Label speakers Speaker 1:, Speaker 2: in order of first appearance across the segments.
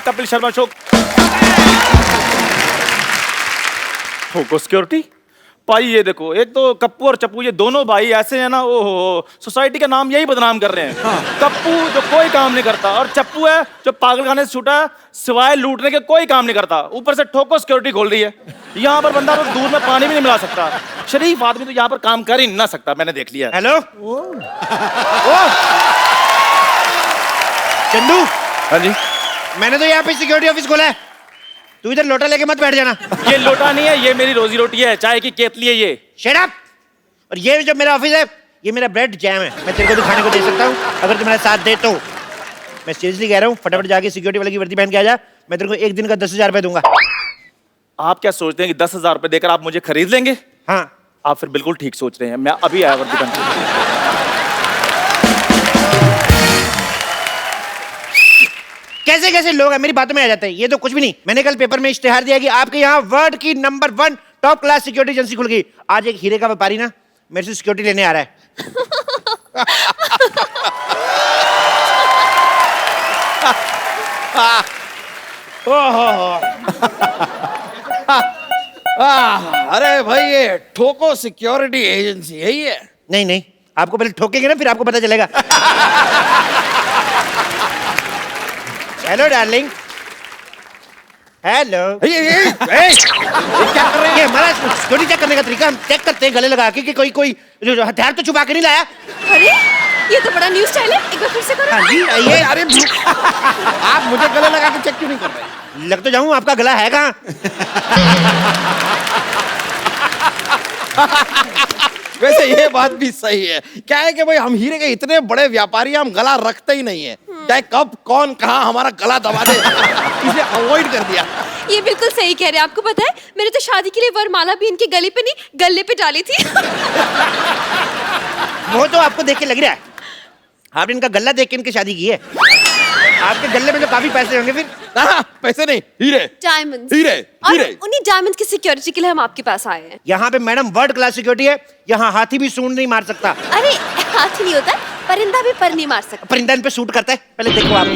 Speaker 1: Kapil Sharma show. ठोको security भाई, ये देखो, एक तो कप्पू और चप्पू ये दोनों भाई ऐसे हैं ना, ओहो, सोसाइटी का नाम यही बदनाम कर रहे हैं। कप्पू जो कोई काम नहीं करता, और चप्पू है जो पागलखाने से छूटा है, सिवाय लूटने के कोई काम नहीं करता, ऊपर से ठोको सिक्योरिटी खोल रही है। यहाँ पर बंदा तो दूध में पानी भी नहीं मिला सकता। शरीफ आदमी तो यहाँ पर काम कर ही ना सकता, मैंने देख लिया।
Speaker 2: हेलो चंदू।
Speaker 1: हाँ जी।
Speaker 2: मैंने तो यहाँ पे सिक्योरिटी ऑफिस खोला है, तू इधर लोटा लेके मत बैठ जाना।
Speaker 1: ये लोटा नहीं है, ये मेरी रोजी रोटी है, चाय की केतली है ये।
Speaker 2: Shut up. और ये जो मेरा ऑफिस है, ये मेरा ब्रेड जैम है, मैं तेरे को भी खाने को दे सकता हूँ अगर तू मेरा साथ दे तो। मैं सीरियसली कह रहा हूँ, फटाफट जाके सिक्योरिटी वाले की वर्दी पहन के आ जा, मैं तेरे को एक दिन का 10,000 रुपए दूंगा।
Speaker 1: आप क्या सोचते हैं कि 10,000 रुपए देकर आप मुझे खरीद लेंगे?
Speaker 2: हाँ।
Speaker 1: आप फिर बिल्कुल ठीक सोच रहे हैं, मैं अभी आया वर्दी पहन के।
Speaker 2: कैसे कैसे लोग हैं, मेरी बातों में आ जाते हैं। ये तो कुछ भी नहीं, मैंने कल पेपर में इश्तेहार दिया कि आपके यहाँ वर्ल्ड की number 1 top class security agency खुल गई। आज एक हीरे का व्यापारी ना मेरे से सिक्योरिटी लेने आ रहा है।
Speaker 3: अरे भाई, ये ठोको सिक्योरिटी एजेंसी यही है?
Speaker 2: नहीं नहीं, आपको पहले ठोकेंगे ना, फिर आपको पता चलेगा। Hello darling. हेलो।
Speaker 3: ये क्या कर रहे हैं?
Speaker 2: ये हमारा सिक्योरिटी चेक करने का तरीका, हम चेक करते हैं गले लगा के कि कोई जो हथियार तो छुपा के नहीं लाया।
Speaker 4: अरे ये तो बड़ा न्यू स्टाइल है, एक बार फिर से करो।
Speaker 2: हाँ जी आइए।
Speaker 3: अरे आप मुझे गले लगा के चेक क्यों नहीं कर रहे?
Speaker 2: लग तो जाऊं, आपका गला है कहाँ?
Speaker 3: वैसे ये बात भी सही है। क्या है कि भाई हम हीरे के इतने बड़े व्यापारी हैं, हम गला रखते ही नहीं है। चाहे कब कौन कहाँ हमारा गला दबा दे, इसलिए अवॉइड कर दिया।
Speaker 4: ये बिल्कुल सही कह रहे हैं। आपको पता है, मैंने तो शादी के लिए वरमाला भी इनके गले पे नहीं गले पे डाली थी।
Speaker 2: वो तो आपको देख के लग रहा है, आपने इनका गला देख के इनकी शादी की है। आपके गले में तो काफी पैसे होंगे फिर।
Speaker 3: ना, पैसे नहीं, हीरे।
Speaker 4: डायमंड्स।
Speaker 3: हीरे,
Speaker 4: और
Speaker 3: हीरे।
Speaker 4: उन्हीं डायमंड्स की सिक्योरिटी के लिए हम आपके पास आए हैं।
Speaker 2: यहाँ पे मैडम वर्ल्ड क्लास सिक्योरिटी है, यहाँ हाथी भी सूंड नहीं मार सकता।
Speaker 4: अरे हाथी नहीं होता, परिंदा भी पर नहीं मार सकता।
Speaker 2: परिंदा इन पे सूट करता है, पहले देखो आप।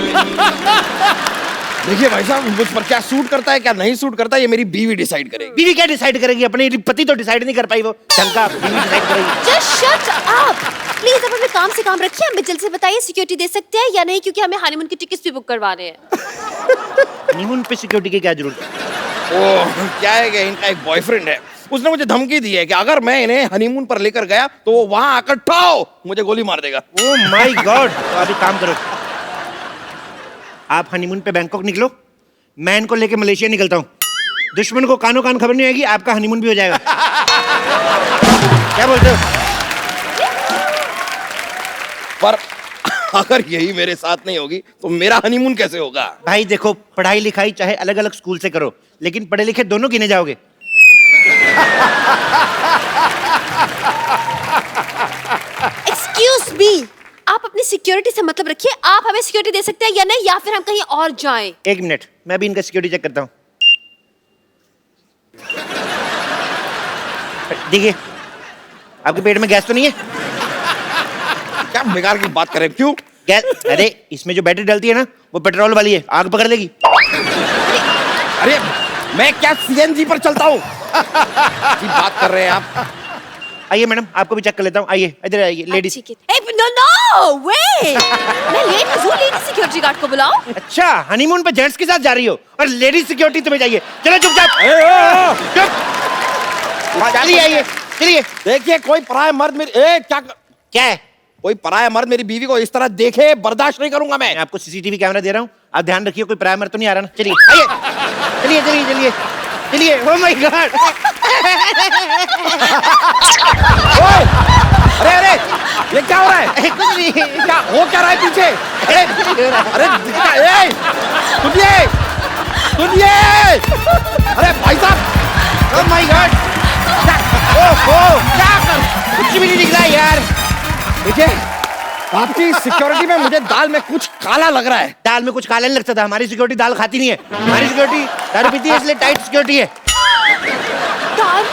Speaker 3: देखिए भाई साहब, मुझ पर क्या सूट करता है क्या नहीं सूट करता है, ये मेरी बीवी डिसाइड करेगी।
Speaker 2: बीवी क्या डिसाइड करेगी? अपने पति तो डिसाइड नहीं कर पाई, वो शंका बीवी डिसाइड करेगी।
Speaker 4: Just shut up please. अब हमें काम से काम रखिए, हमें जल्द से बताइए सिक्योरिटी दे सकते हैं या नहीं, क्योंकि हमें हनीमून की टिकट्स भी बुक करवाने हैं।
Speaker 2: हनीमून पे सिक्योरिटी की क्या जरूरत है?
Speaker 3: ओह, क्या है कि इनका एक बॉयफ्रेंड है, उसने मुझे धमकी दी है कि अगर मैं इन्हें हनीमून पर लेकर गया तो वो वहां आकर ठाओ मुझे गोली मार देगा।
Speaker 2: Oh my God. तो आप एक काम करो, आप हनीमून पे बैंकॉक निकलो, मैं इनको लेके मलेशिया निकलता हूँ। दुश्मन को कानो कान खबर नहीं आएगी, आपका हनीमून भी हो जाएगा। क्या बोलते हो?
Speaker 3: पर अगर यही मेरे साथ नहीं होगी तो मेरा हनीमून कैसे होगा?
Speaker 2: भाई देखो, पढ़ाई लिखाई चाहे अलग अलग स्कूल से करो, लेकिन पढ़े लिखे दोनों गिने जाओगे।
Speaker 4: एक्सक्यूज मी, आप अपनी सिक्योरिटी से मतलब रखिए। आप हमें सिक्योरिटी दे सकते हैं या नहीं, या फिर हम कहीं और जाएं।
Speaker 2: एक मिनट, मैं भी इनका सिक्योरिटी चेक करता हूँ। देखिए, आपके पेट में गैस तो नहीं है?
Speaker 3: क्या बेकार की बात करें, क्यों?
Speaker 2: गैस? अरे इसमें जो बैटरी डलती है ना, वो पेट्रोल वाली है, आग पकड़ लेगी।
Speaker 3: अरे मैं क्या सीएनजी पर चलता हूँ? बात कर रहे हैं आप?
Speaker 2: आइए मैडम, आपको भी चेक कर लेता हूँ। आइए इधर आइए लेडीज।
Speaker 4: नो नो वे, मैं लेट हूँ, लेडी सिक्योरिटी गार्ड को बुलाओ।
Speaker 2: अच्छा, हनीमून पे जेंट्स के साथ जा रही हो और लेडीज सिक्योरिटी तुम्हें चाहिए? चलो चुपचाप चुप। चलिए आइए, चलिए।
Speaker 3: देखिए, कोई पराया मर्द मेरी
Speaker 2: क्या है?
Speaker 3: कोई पराया मर्द मेरी बीवी को इस तरह देखे बर्दाश्त नहीं करूंगा मैं।
Speaker 2: आपको सीसीटीवी कैमरा दे रहा हूँ, आप ध्यान रखिए कोई प्राइमर तो नहीं आ रहा ना। चलिए आइए, चलिए चलिए चलिए चलिए। Oh my God.
Speaker 3: अरे अरे, ये क्या हो रहा है?
Speaker 2: कुछ नहीं।
Speaker 3: क्या हो क्या रहा है पीछे? अरे अरे, सुनिए सुनिए। अरे भाई साहब,
Speaker 2: ओह माय गॉड। ओह क्या कर, कुछ भी नहीं दिख रहा यार।
Speaker 3: देखिए, आपकी सिक्योरिटी में मुझे दाल में कुछ काला लग रहा है।
Speaker 2: दाल में कुछ काला नहीं लगता था, हमारी सिक्योरिटी दाल खाती नहीं है। हमारी सिक्योरिटी दारू पीती है, इसलिए टाइट सिक्योरिटी है।
Speaker 4: दाल?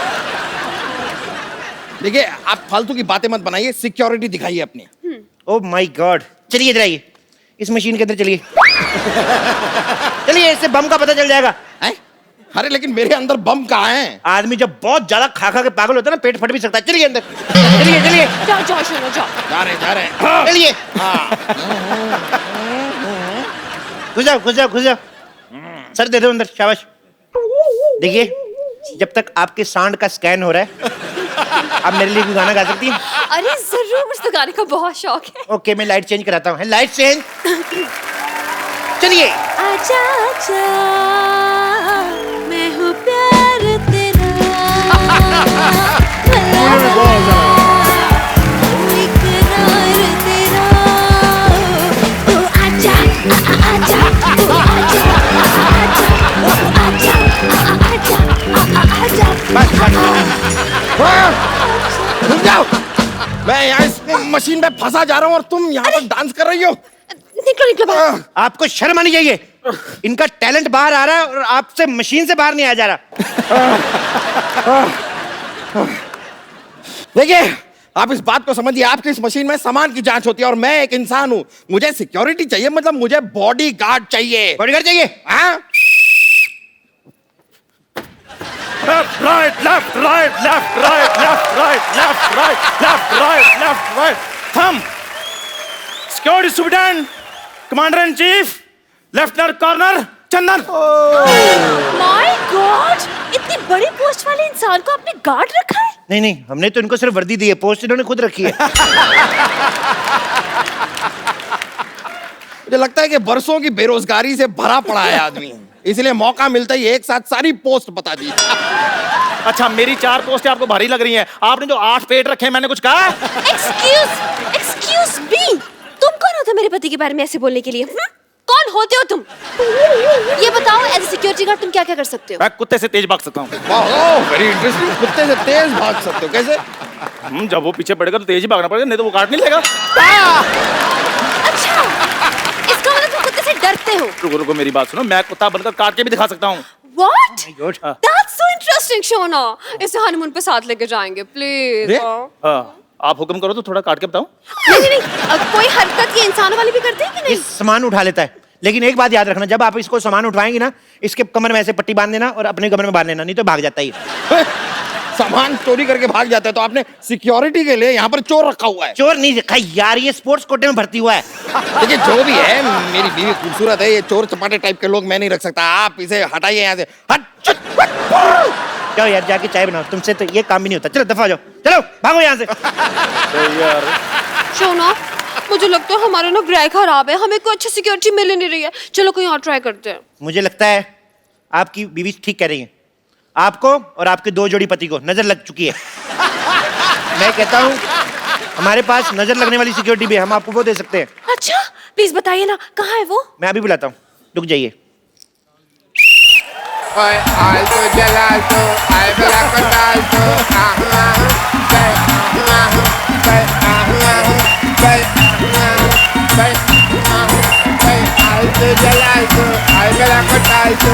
Speaker 3: देखिए, आप फालतू की बातें मत बनाइए, सिक्योरिटी दिखाइए अपनी।
Speaker 2: Oh my God. चलिए इधर आइए, इस मशीन के अंदर चलिए। चलिए, इससे बम का पता चल जाएगा।
Speaker 3: हैं? अरे लेकिन मेरे अंदर बम कहाँ है?
Speaker 2: आदमी जब बहुत ज्यादा खा खा के पागल होता है ना, पेट फट भी सकता है। चलिए अंदर, चलिए चलिए
Speaker 4: जाओ जाओ शोनो जाओ।
Speaker 3: जा रहे हैं।
Speaker 2: चलिए। घुस जाओ घुस जाओ घुस जाओ। सर दे दो अंदर, शाबाश। देखिए, जब तक आपके सांड का स्कैन हो रहा है, आप मेरे लिए कोई गाना गा सकती हैं?
Speaker 4: अरे जरूर, मुझे तो गाने का बहुत शौक है।
Speaker 2: ओके, मैं लाइट चेंज कराता हूँ। Light change. चलिए।
Speaker 4: आजा आजा, मैं हूँ प्यार तेरा, इकरार तेरा। ओ आजा आजा, ओ आजा आजा, आजा आजा।
Speaker 3: रुक जाओ, मैं यहाँ इस मशीन में फंसा जा रहा हूँ और तुम यहाँ पर डांस कर रही हो।
Speaker 4: निकलो निकलो बाहर।
Speaker 2: आपको शर्म आनी चाहिए। इनका टैलेंट बाहर आ रहा है और आपसे मशीन से बाहर नहीं आ जा रहा।
Speaker 3: देखिए, आप इस बात को समझिए, आपकी इस मशीन में सामान की जांच होती है और मैं एक इंसान हूँ। मुझे सिक्योरिटी चाहिए, मतलब मुझे बॉडी गार्ड चाहिए।
Speaker 2: बॉडीगार्ड चाहिए?
Speaker 3: हाँ?
Speaker 1: Left right left right left right left right left right left right left right. थम security superintendent, commander in chief, lieutenant colonel Chandan.
Speaker 4: My god, इतनी बड़ी पोस्ट वाले इंसान को आपने गार्ड रखा है?
Speaker 2: नहीं नहीं, हमने तो इनको सिर्फ वर्दी दी है, पोस्ट इन्होंने खुद रखी है।
Speaker 3: मुझे लगता है कि बरसों की बेरोजगारी से भरा पड़ा है आदमी, इसलिए मौका मिलता ही एक साथ सारी पोस्ट बता दी।
Speaker 1: अच्छा, मेरी 4 पोस्टें आपको भारी लग रही हैं। आपने जो 8 पेट रखे हैं, मैंने कुछ कहा?
Speaker 4: एक्सक्यूज मी, तुम कौन होते हो मेरे पति के बारे में ऐसे बोलने के लिए? कौन होते हो तुम? ये बताओ, एज ए सिक्योरिटी गार्ड तुम क्या क्या कर सकते हो?
Speaker 1: मैं कुत्ते से तेज भाग सकता हूँ।
Speaker 3: Very interesting. कुत्ते से तेज भाग सकते हो? कैसे?
Speaker 1: जब वो पीछे पड़ेगा तो तेज ही भागना पड़ेगा, नहीं तो वो काट नहीं लेगा।
Speaker 4: अच्छा, इसका मतलब तुम कुत्ते से डरते हो?
Speaker 1: रुको रुको, मेरी बात सुनो, मैं कुत्ता बनकर काट के भी दिखा सकता हूँ।
Speaker 4: What?
Speaker 2: God.
Speaker 4: That's so interesting, Shona. इसे हनीमून पे साथ लेके जाएंगे, प्लीज।
Speaker 1: हाँ, आप हुक्म करो तो थोड़ा काट के बताऊं।
Speaker 4: नहीं नहीं, कोई हरकत ये इंसानों वाली भी करते हैं कि
Speaker 2: ये
Speaker 4: नहीं?
Speaker 2: सामान उठा लेता है, लेकिन एक बात याद रखना, जब आप इसको सामान उठवाएंगे ना, इसके कमर में ऐसे पट्टी बांध देना और अपने कमर में बांध लेना, नहीं तो भाग जाता है।
Speaker 3: सामान चोरी करके भाग जाता है, तो आपने सिक्योरिटी के लिए यहाँ पर चोर रखा हुआ है?
Speaker 2: चोर नहीं रखा यार, ये स्पोर्ट्स कोटे में भर्ती हुआ है।
Speaker 3: देखिए, जो भी है, मेरी बीवी खूबसूरत है, ये चोर चपाटे टाइप के लोग मैं नहीं रख सकता। आप इसे हटाइए यहाँ से। हट।
Speaker 2: जाओ यार, जाके चाय बनाओ, तुमसे तो ये काम भी नहीं होता। चलो दफा हो जाओ, चलो भागो यहाँ से।
Speaker 1: यार,
Speaker 4: शोना, मुझे लगता है हमारा ना ग्रह खराब है, हमें कोई अच्छी सिक्योरिटी मिल नहीं रही है। चलो कहीं और ट्राई करते हैं।
Speaker 2: मुझे लगता है आपकी बीवी ठीक कह रही है, आपको और आपके 2 जोड़ी पति को नजर लग चुकी है। मैं कहता हूँ हमारे पास नजर लगने वाली सिक्योरिटी भी है, हम आपको वो दे सकते हैं।
Speaker 4: अच्छा, प्लीज बताइए ना, कहाँ है वो?
Speaker 2: मैं अभी बुलाता हूँ, रुक जाइए।
Speaker 5: Alto del alto, al blanco alto, alto del alto, al blanco alto,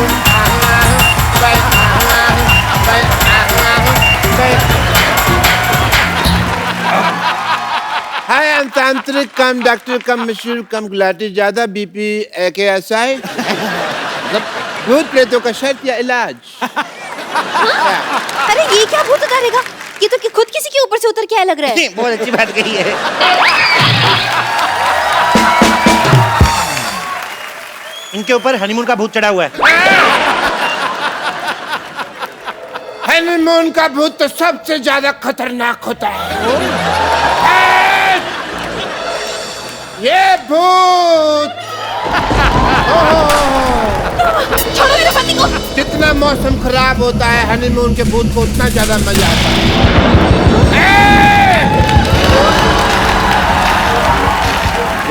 Speaker 5: Hi, I'm Tantric, come doctor, come monsieur, come glatty, ज्यादा बीपी AKSI, भूत प्रेतों का शर्त या इलाज।
Speaker 4: अरे ये क्या भूत उतारेगा? ये तो खुद किसी के ऊपर से उतर के आया लग रहा है।
Speaker 2: बहुत अच्छी बात कही है। इनके ऊपर हनीमून का भूत चढ़ा हुआ है।
Speaker 5: हनीमून का भूत तो सबसे ज्यादा खतरनाक होता है। ये भूत
Speaker 4: छोड़ो मेरे पति को।
Speaker 5: जितना मौसम खराब होता है, हनीमून के भूत को उतना ज्यादा मजा आता है।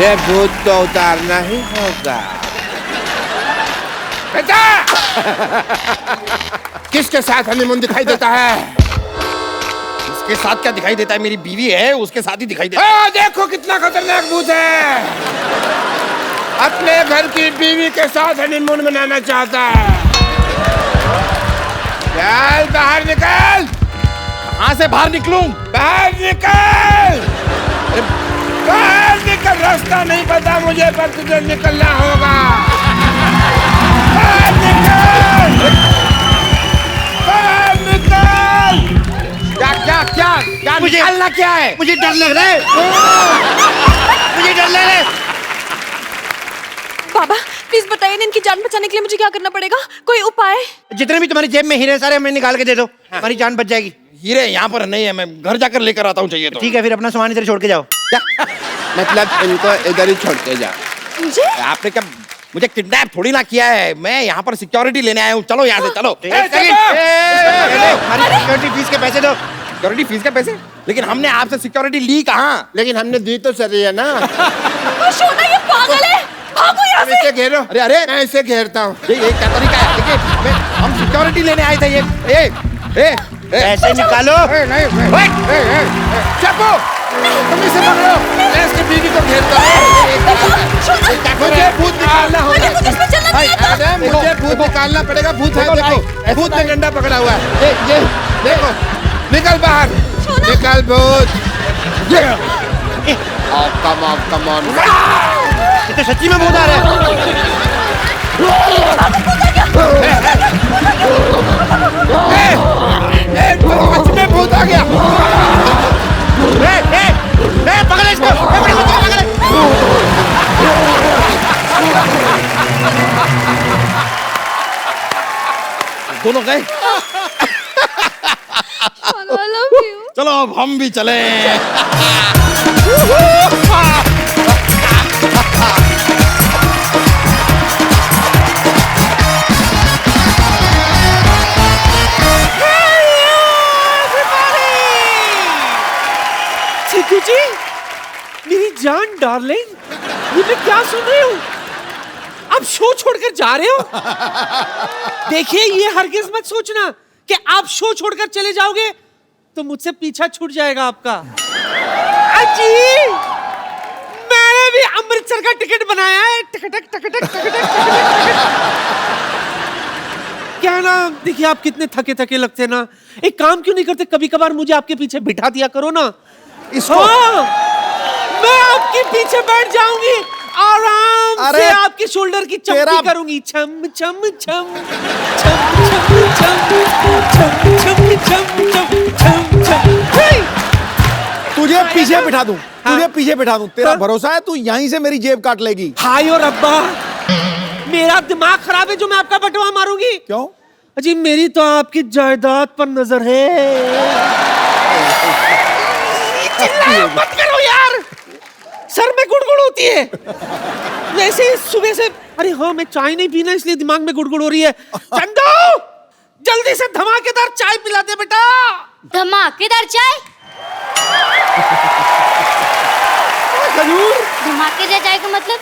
Speaker 5: ये भूत तो उतारना ही होगा। बेटा, किसके साथ हनीमून दिखाई देता है?
Speaker 3: इसके साथ क्या दिखाई देता है? मेरी बीवी है, उसके साथ ही दिखाई देता है।
Speaker 5: देखो कितना खतरनाक भूत है। अपने घर की बीवी के साथ हनीमून मनाना चाहता है। चल बाहर निकल।
Speaker 3: कहाँ से बाहर निकलूं?
Speaker 5: बाहर निकल, बाहर निकल। रास्ता नहीं पता मुझे, पर तुझे निकलना होगा।
Speaker 3: क्या क्या क्या क्या निकालना क्या है?
Speaker 2: मुझे डर लग रहा है। मुझे डर लग रहा है।
Speaker 4: बाबा प्लीज बताइए ना, इनकी जान बचाने के लिए मुझे क्या करना पड़ेगा? कोई उपाय?
Speaker 2: जितने भी तुम्हारी जेब में हीरे सारे हमें निकाल के दे दो, हमारी जान बच जाएगी।
Speaker 3: हीरे यहाँ पर नहीं है, मैं घर जाकर लेकर आता हूँ चाहिए तो।
Speaker 2: ठीक है, फिर अपना सामान इधर छोड़ के जाओ।
Speaker 5: मतलब इनको इधर ही छोड़ के जा।
Speaker 4: मुझे?
Speaker 3: आपने क्या मुझे किडनैप थोड़ी ना किया है, मैं यहाँ पर सिक्योरिटी लेने आया हूँ। चलो यहाँ से चलो।
Speaker 2: हमारी सिक्योरिटी फीस के पैसे दो।
Speaker 3: सिक्योरिटी फीस के पैसे? लेकिन हमने आपसे सिक्योरिटी ली कहाँ?
Speaker 5: लेकिन हमने दी तो सही है ना।
Speaker 4: शोना ये पागल है, भागो यहाँ से।
Speaker 5: इसे घेरो।
Speaker 3: अरे अरे
Speaker 5: मैं इसे घेरता हूँ।
Speaker 3: ये क्या तरीका है? देखिए हम सिक्योरिटी लेने आए थे। ये
Speaker 2: पैसे निकालो।
Speaker 3: नहीं चाकू, तुम इसे पकड़ो। मैं इसकी बीवी को घेरता हूँ। मुझे भूत निकालना होगा।
Speaker 5: अरे मुझे भूत निकालना पड़ेगा। भूत है, देखो भूत ने डंडा पकड़ा हुआ है। ये देखो, निकल बाहर, निकल भूत। Come on.
Speaker 2: ये तो सच्ची में भूत आ रहा है।
Speaker 3: सच में भूत आ गया।
Speaker 2: पकड़ इसको, पकड़।
Speaker 3: दोनों गए।
Speaker 4: I love you.
Speaker 3: चलो अब हम भी चले।
Speaker 6: चिकू जी, मेरी जान डार्लिंग, ये मैं क्या सुन रही हूँ? आप शो छोड़कर जा रहे हो? देखिए, ये हरगिज मत सोचना कि आप शो छोड़कर चले जाओगे तो मुझसे पीछा छूट जाएगा आपका। अजी, मैंने भी अमृतसर का टिकट बनाया है। टकटक। क्या ना, देखिए आप कितने थके थके लगते ना, एक काम क्यों नहीं करते, कभी कभार मुझे आपके पीछे बिठा दिया करो ना। हाँ, मैं आपके पीछे बैठ जाऊंगी, आराम से आपके शोल्डर की चम्पी करूंगी। छम छम छम छम छम छम छम छम छम छम।
Speaker 3: तुझे पीछे बिठा दूं, तेरा भरोसा है? तू यहीं से मेरी जेब काट लेगी।
Speaker 6: हाय और रब्बा, मेरा दिमाग खराब है जो मैं आपका बटवा मारूंगी।
Speaker 3: क्यों?
Speaker 6: अजी मेरी तो आपकी जायदाद पर नजर है। चिल्लाया मत करो यार, सर में गुड़गुड़ होती है। वैसे ही सुबह से, अरे हाँ मैं चाय नहीं पीना इसलिए दिमाग में गुड़गुड़ हो रही है। चंदू, जल्दी से धमाकेदार चाय पिला दे बेटा।
Speaker 7: धमाकेदार चाय?
Speaker 6: खजूर।
Speaker 7: धमाकेदार चाय का मतलब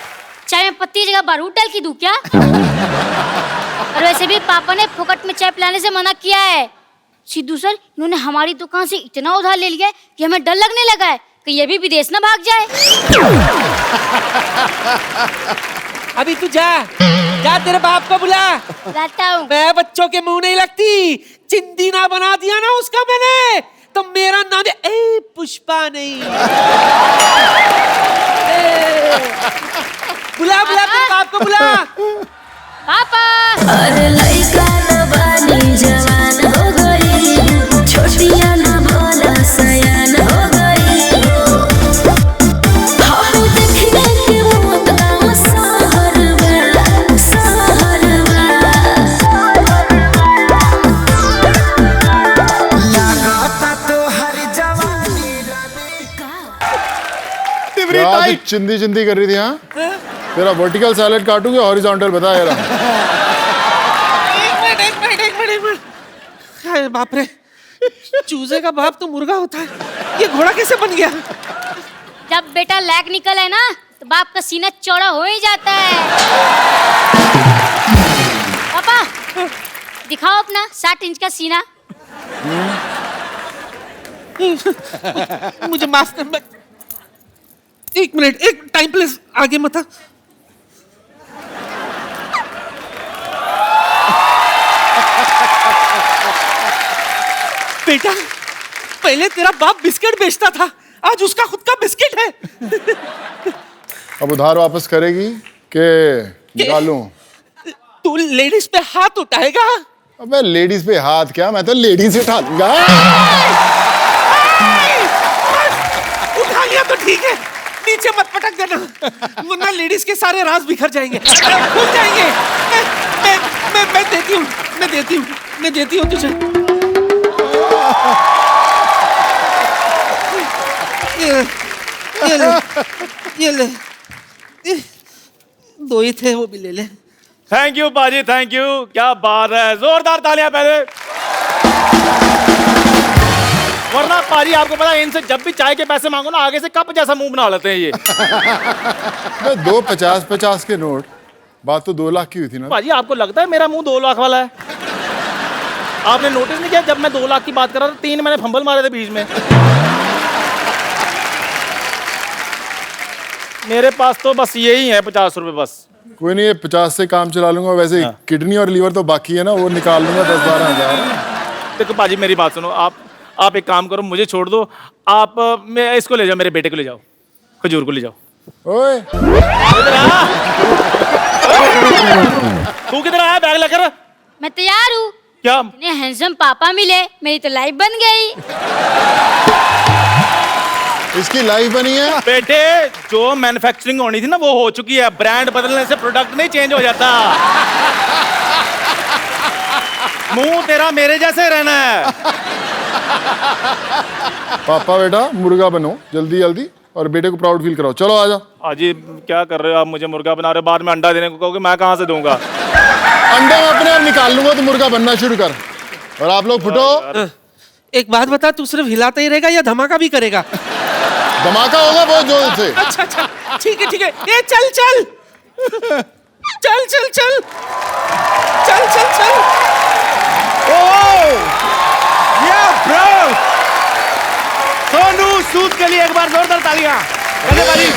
Speaker 7: चाय में पत्ती जगह बारूद डाल के दूं क्या? और वैसे भी पापा ने फोकट में चाय पिलाने से मना किया है। सिद्धू सर, इन्होंने हमारी दुकान से इतना उधार ले लिया है कि हमें डर लगने लगा है कि ये भी विदेश ना भाग जाए।
Speaker 6: अभी तू जा, तेरे बाप को बुला।
Speaker 7: लाता हूँ।
Speaker 6: मैं बच्चों के मुंह नहीं लगती, चिंदी ना बना दिया ना उसका मैंने तो मेरा नाम है पुष्पा नहीं। बुला तेरे बाप को बुला।
Speaker 7: पापा।
Speaker 8: अरे लइका नवानी जवान हो गई, छोटिया ना भोला सयान हो गई। हम देखने के मौत गाँव सहरवा।
Speaker 9: लागता तो हर जवानी
Speaker 10: क्या तू चिंदी चिंदी कर रही थी? हाँ, तेरा वर्टिकल सैलेड काटूंगी, हॉरिजॉन्टल बता यार।
Speaker 6: एक मिनट। बाप रे, चूजे का बाप तो मुर्गा होता है, ये घोड़ा कैसे बन गया?
Speaker 7: जब बेटा लैग निकल है ना तो बाप का सीना चौड़ा हो ही जाता है। पापा दिखाओ अपना 60 इंच का सीना।
Speaker 6: मुझे माफ कर, एक मिनट, एक टाइम प्लीज, आगे मत आ। बेटा, पहले तेरा बाप बिस्किट बेचता था, आज उसका खुद का बिस्किट है।
Speaker 10: अब उधार वापस करेगी के निकालूं?
Speaker 6: तू लेडीज पे हाथ उठाएगा?
Speaker 10: अबे लेडीज पे हाथ क्या, मैं तो लेडीज उठा लूंगा।
Speaker 6: उठा लिया तो ठीक है, नीचे मत पटक देना, वरना लेडीज के सारे राज बिखर जाएंगे, खुल जाएंगे। मैं देती हूँ तुझे। ये ले, दो ही थे, वो भी ले ले।
Speaker 1: थैंक यू पाजी, थैंक यू। क्या बात है, जोरदार तालियां पहले। वरना पाजी आपको पता है, इनसे जब भी चाय के पैसे मांगो ना, आगे से कप जैसा मुंह बना लेते हैं ये।
Speaker 10: 2 50-50 के नोट, बात तो 2 लाख की हुई थी ना।
Speaker 1: पाजी आपको लगता है मेरा मुंह 2 लाख वाला है? आपने नोटिस नहीं किया, जब मैं 2 लाख की बात कर रहा था, 3 मैंने फंबल मारे थे बीच में। मेरे पास तो बस यही है 50 रुपए बस।
Speaker 10: कोई नहीं, ये 50 से काम चला लूंगा। वैसे किडनी और लीवर तो बाकी है ना, वो निकाल लूंगा 10-12 हजार।
Speaker 1: देखो पाजी मेरी बात सुनो, आप एक काम करो, मुझे छोड़ दो। आप मैं इसको ले जाओ, मेरे बेटे को ले जाओ, खजूर को ले जाओ।
Speaker 10: ओए
Speaker 1: इधर आ। तू किधर आया बैग लेकर?
Speaker 7: मैं तैयार हूँ।
Speaker 1: क्या?
Speaker 7: इतने हैंडसम पापा मिले, मेरी तो लाइफ बन गई।
Speaker 10: इसकी लाइफ बनी है
Speaker 1: बेटे, जो मैन्युफैक्चरिंग होनी थी ना वो हो चुकी है। ब्रांड बदलने से प्रोडक्ट नहीं चेंज हो जाता। मुंह तेरा मेरे जैसे रहना है।
Speaker 10: पापा बेटा मुर्गा बनो जल्दी जल्दी, और बेटे को प्राउड फील कराओ। चलो आजा।
Speaker 1: अजी क्या कर रहे हो आप? मुझे मुर्गा बना रहे हो, बाद में अंडा देने को कहोगे, मैं कहाँ से दूंगा?
Speaker 10: अंडे में अपने आप निकाल लूंगा, तो मुर्गा बनना शुरू कर। और आप लोग फुटो।
Speaker 6: एक बात बता, तू सिर्फ हिलाता ही रहेगा या धमाका भी करेगा?
Speaker 10: धमाका होगा बहुत जोर से।
Speaker 6: अच्छा, ठीक है। ये चल चल चल चल चल चल चल चल।
Speaker 2: ब्रो, सोनू सूद के लिए एक बार जोरदार तालियां। कैसे पाजी?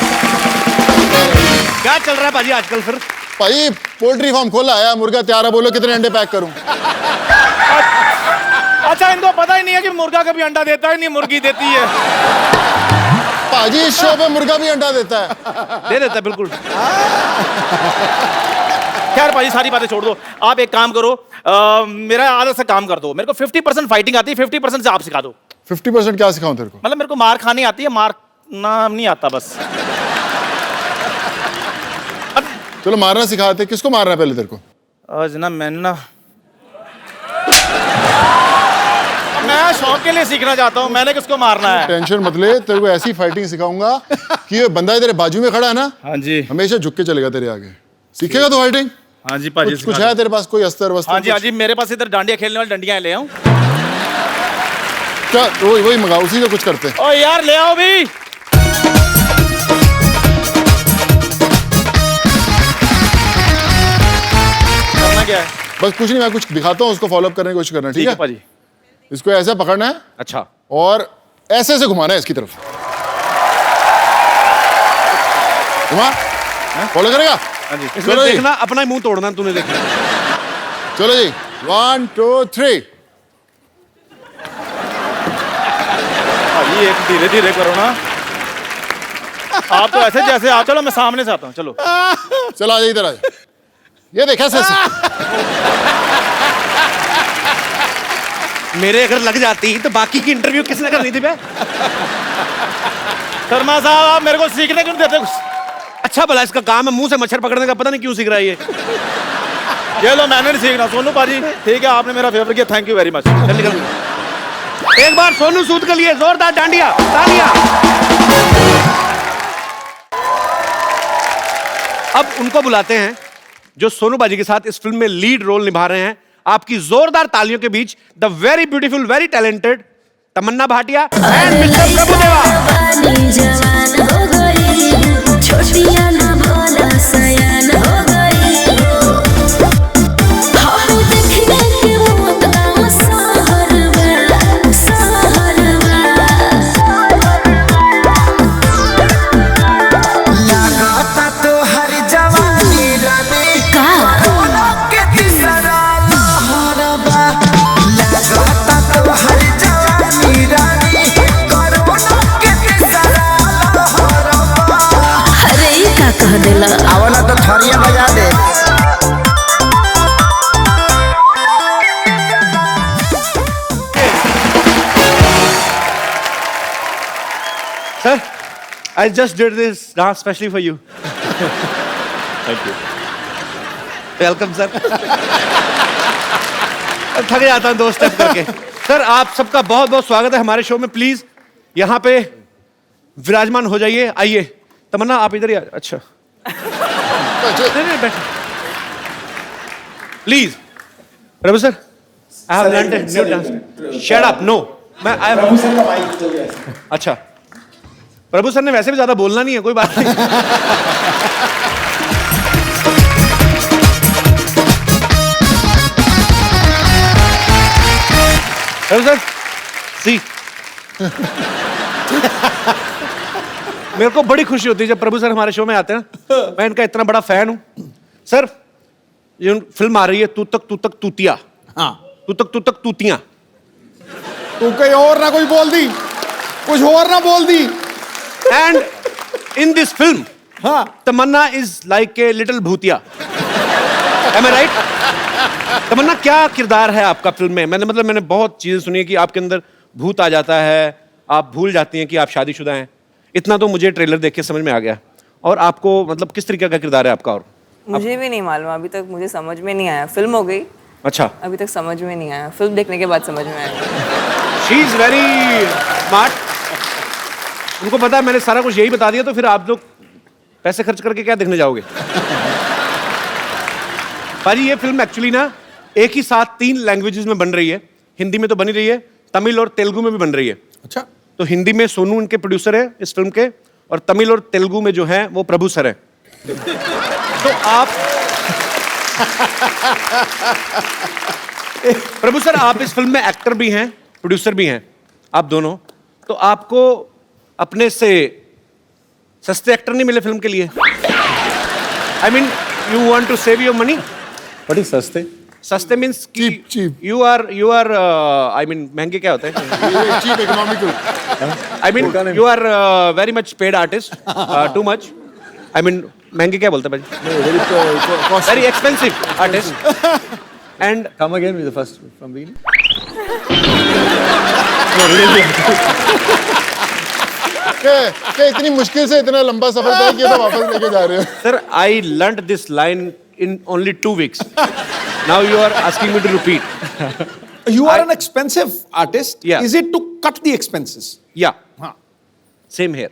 Speaker 2: क्या चल रहा है पाजी आजकल फिर?
Speaker 10: भाई पोल्ट्री फार्म खोला है, मुर्गा तैयार है, बोलो कितने अंडे पैक करूं?
Speaker 1: अच्छा, इनको पता ही नहीं है कि मुर्गा कभी अंडा देता है, नहीं मुर्गी देती है।
Speaker 10: पाजी इस शो पे मुर्गा भी अंडा देता है।
Speaker 2: दे देता है बिल्कुल।
Speaker 1: खैर पाजी सारी बातें छोड़ दो, आप एक काम करो, मेरा आधा सा काम कर दो। मेरे को 50% फाइटिंग आती है, 50% से आप सिखा दो।
Speaker 10: 50% क्या सिखाऊं तेरे को?
Speaker 1: मतलब मेरे को मार खानी आती है, मारना नहीं आता बस।
Speaker 10: चलो मारना सिखाते। किसको मारना है पहले तेरे को?
Speaker 1: आज ना मैं शौक के लिए सीखना चाहता हूँ, मैंने किसको मारना है?
Speaker 10: टेंशन मत ले, तेरे को ऐसी फाइटिंग सिखाऊंगा कि ये बंदा तेरे बाजू में खड़ा है ना,
Speaker 1: हाँ जी,
Speaker 10: हमेशा झुक के चलेगा तेरे आगे। सीखेगा तो फाइटिंग?
Speaker 1: हाँ जी पाजी।
Speaker 10: कुछ है तेरे पास कोई अस्तर वस्तर?
Speaker 1: हाँ जी, मेरे पास इधर डांडिया खेलने वाली डंडियां ले आऊं
Speaker 10: क्या? वही मंगाओ, उसी से कुछ करते।
Speaker 1: ओ यार ले आओ भी। करना क्या है?
Speaker 10: बस कुछ नहीं, मैं कुछ दिखाता हूँ, उसको फॉलो अप करने की कोशिश करना। ठीक है
Speaker 1: पाजी।
Speaker 10: इसको ऐसे पकड़ना है।
Speaker 2: अच्छा।
Speaker 10: और ऐसे से घुमाना है इसकी तरफ। घुमा, फॉलो करेगा?
Speaker 1: हाँ जी।
Speaker 2: इसमें देखना, अपना ही मुंह तोड़ना तूने, देखना।
Speaker 10: चलो जी, 1 2 3।
Speaker 1: ये एक धीरे धीरे करो ना, आप तो ऐसे जैसे आप। चलो मैं सामने से आता हूँ, चलो
Speaker 10: चलो आ जाइए, इधर आ जाइए। ये देखा ऐसे।
Speaker 2: मेरे अगर लग जाती तो बाकी की इंटरव्यू किसने करनी थी बे?
Speaker 1: शर्मा साहब आप मेरे को सीखने क्यों नहीं देते कुछ?
Speaker 2: अच्छा भला इसका काम है मुंह से मच्छर पकड़ने का, पता नहीं क्यों सीख रहा है ये।
Speaker 1: ये लो, मैंने नहीं सीखना। सोनू पाजी ठीक है, आपने मेरा फेवर किया, थैंक यू वेरी मच।
Speaker 2: चल निकल। एक बार सोनू सूद के लिए जोरदार डांडिया तालियां। अब उनको बुलाते हैं जो सोनू बाजी के साथ इस फिल्म में लीड रोल निभा रहे हैं। आपकी जोरदार तालियों के बीच the very beautiful, very talented Tamannaah Bhatia and mister Prabhudeva.
Speaker 8: छोटिया ना भोला सयान हो गई। हम देखने के मौत का सहरवा
Speaker 9: लगाता तो हर जवानी रानी का के तीसरा लहरबा। लगाता तो हर जवानी रानी कोरोना के तीसरा लहरबा।
Speaker 8: अरे
Speaker 2: I just did this dance specially for you.
Speaker 1: Thank you.
Speaker 2: Welcome sir. थक जाता हूँ 2 स्टेप करके। सर आप सबका बहुत बहुत स्वागत है हमारे शो में। प्लीज यहाँ पे विराजमान हो जाइए। आइए तमन्ना आप इधर ही अच्छा नहीं बैठ please. Prabhu sir I have learned new dance. Shut up no मैं प्रभु सर का माइक हो गया। अच्छा प्रभु सर ने वैसे भी ज्यादा बोलना नहीं है, कोई बात नहीं। प्रभु सर सी मेरे को बड़ी खुशी होती है जब प्रभु सर हमारे शो में आते हैं ना। मैं इनका इतना बड़ा फैन हूं। सर ये फिल्म आ रही है तू तक तूतिया।
Speaker 3: हाँ
Speaker 2: तू तक तूतियां।
Speaker 10: तू कहीं और ना कोई बोल दी, कुछ और ना बोल दी।
Speaker 2: एंड इन दिस फिल्म
Speaker 3: हाँ
Speaker 2: तमन्ना इज लाइक ए लिटिल भूतिया। Am I right? तमन्ना क्या किरदार है आपका फिल्म में? मैंने बहुत चीजें सुनी है कि आपके अंदर भूत आ जाता है, आप भूल जाती हैं कि आप शादीशुदा हैं। इतना तो मुझे ट्रेलर देख के समझ में आ गया। और आपको मतलब किस तरीके का किरदार है आपका? और
Speaker 11: मुझे भी नहीं मालूम, अभी तक मुझे समझ में नहीं आया। फिल्म हो गई,
Speaker 2: अच्छा
Speaker 11: अभी तक समझ में नहीं आया। फिल्म देखने के बाद समझ में आया।
Speaker 2: She is very smart. उनको पता है मैंने सारा कुछ यही बता दिया, तो फिर आप लोग पैसे खर्च करके क्या देखने जाओगे? भाजी ये फिल्म एक्चुअली ना एक ही साथ 3 लैंग्वेजेस में बन रही है। हिंदी में तो बनी रही है, तमिल और तेलुगु में भी बन रही है।
Speaker 3: अच्छा
Speaker 2: तो हिंदी में सोनू इनके प्रोड्यूसर है इस फिल्म के, और तमिल और तेलुगु में जो है वो प्रभु सर है। तो आप प्रभु सर आप इस फिल्म में एक्टर भी हैं, प्रोड्यूसर भी हैं, आप दोनों। तो आपको अपने से सस्ते एक्टर नहीं मिले फिल्म के लिए? I mean you want to save your money.
Speaker 1: What is सस्ते?
Speaker 2: सस्ते means
Speaker 10: Cheap.
Speaker 2: You are I mean महंगे क्या होते हैं?
Speaker 10: Cheap economical.
Speaker 2: I mean you are very much paid artist, too much. I mean महंगे क्या बोलते हैं भाई? Very expensive artist. And
Speaker 1: come again with the first from beginning.
Speaker 10: क्या इतनी मुश्किल से इतना लंबा सफर तय किया था, वापस लेके जा रहे हो?
Speaker 2: Sir I learned this line in only 2 weeks. Now you are asking me to repeat.
Speaker 3: You are an expensive artist.
Speaker 2: Yeah.
Speaker 3: Is it to cut the expenses?
Speaker 2: Yeah.
Speaker 3: हाँ.
Speaker 2: Same here.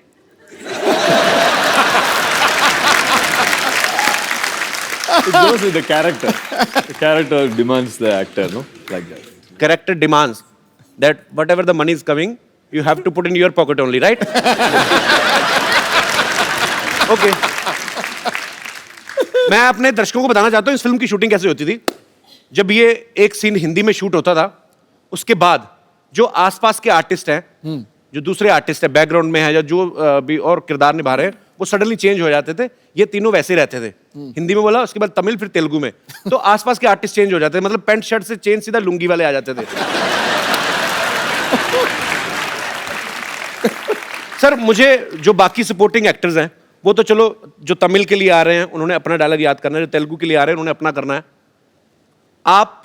Speaker 1: It goes with the character. The character demands the actor, no? Like that.
Speaker 2: Character demands that whatever the money is coming, you have to put in your pocket only, right? Okay. मैं अपने दर्शकों को बताना चाहता हूँ इस film की shooting कैसे होती थी। जब ये एक सीन हिंदी में शूट होता था, उसके बाद जो आसपास के आर्टिस्ट हैं, जो दूसरे आर्टिस्ट हैं बैकग्राउंड में है या जो भी और किरदार निभा रहे हैं, वो सडनली चेंज हो जाते थे। ये तीनों वैसे रहते थे। हिंदी में बोला, उसके बाद तमिल, फिर तेलुगु में। तो आसपास के आर्टिस्ट चेंज हो जाते थे, मतलब पैंट शर्ट से चेंज सीधा लुंगी वाले आ जाते थे। सर मुझे जो बाकी सपोर्टिंग एक्टर्स हैं वो तो चलो, जो तमिल के लिए आ रहे हैं उन्होंने अपना डायलॉग याद करना है, जो तेलुगु के लिए आ रहे हैं उन्होंने अपना करना है। आप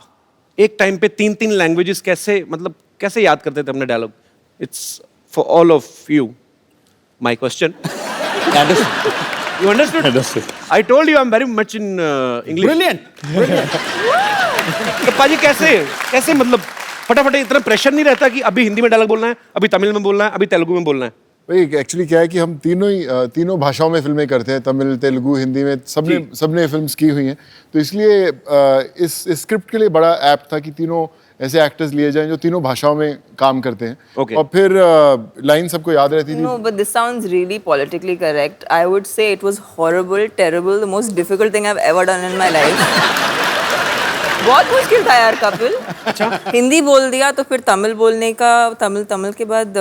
Speaker 2: एक टाइम पे 3-3 लैंग्वेजेस कैसे याद करते थे अपने dialogue? It's for all of you my question. You understood? I told you I'm very much in English.
Speaker 3: Brilliant.
Speaker 2: तो पाजी कैसे मतलब फटाफट इतना प्रेशर नहीं रहता कि अभी हिंदी में डायलॉग बोलना है, अभी तमिल में बोलना है, अभी तेलुगु में बोलना है?
Speaker 10: भाई एक्चुअली क्या है कि हम तीनों भाषाओं में फिल्में करते हैं, तमिल, तेलुगु, हिंदी में सबने फिल्म्स की हुई हैं। तो इसलिए इस स्क्रिप्ट के लिए बड़ा ऐप था कि तीनों ऐसे एक्टर्स लिए जाएं जो तीनों भाषाओं में काम करते हैं।
Speaker 2: Okay.
Speaker 10: और फिर लाइन सबको याद रहती थी।
Speaker 11: No, but this sounds really politically correct. I would say it was horrible, terrible, the most difficult thing I've ever done in my life. बहुत मुश्किल था यार कपिल। अच्छा। हिंदी बोल दिया तो फिर तमिल बोलने का, तमिल के बाद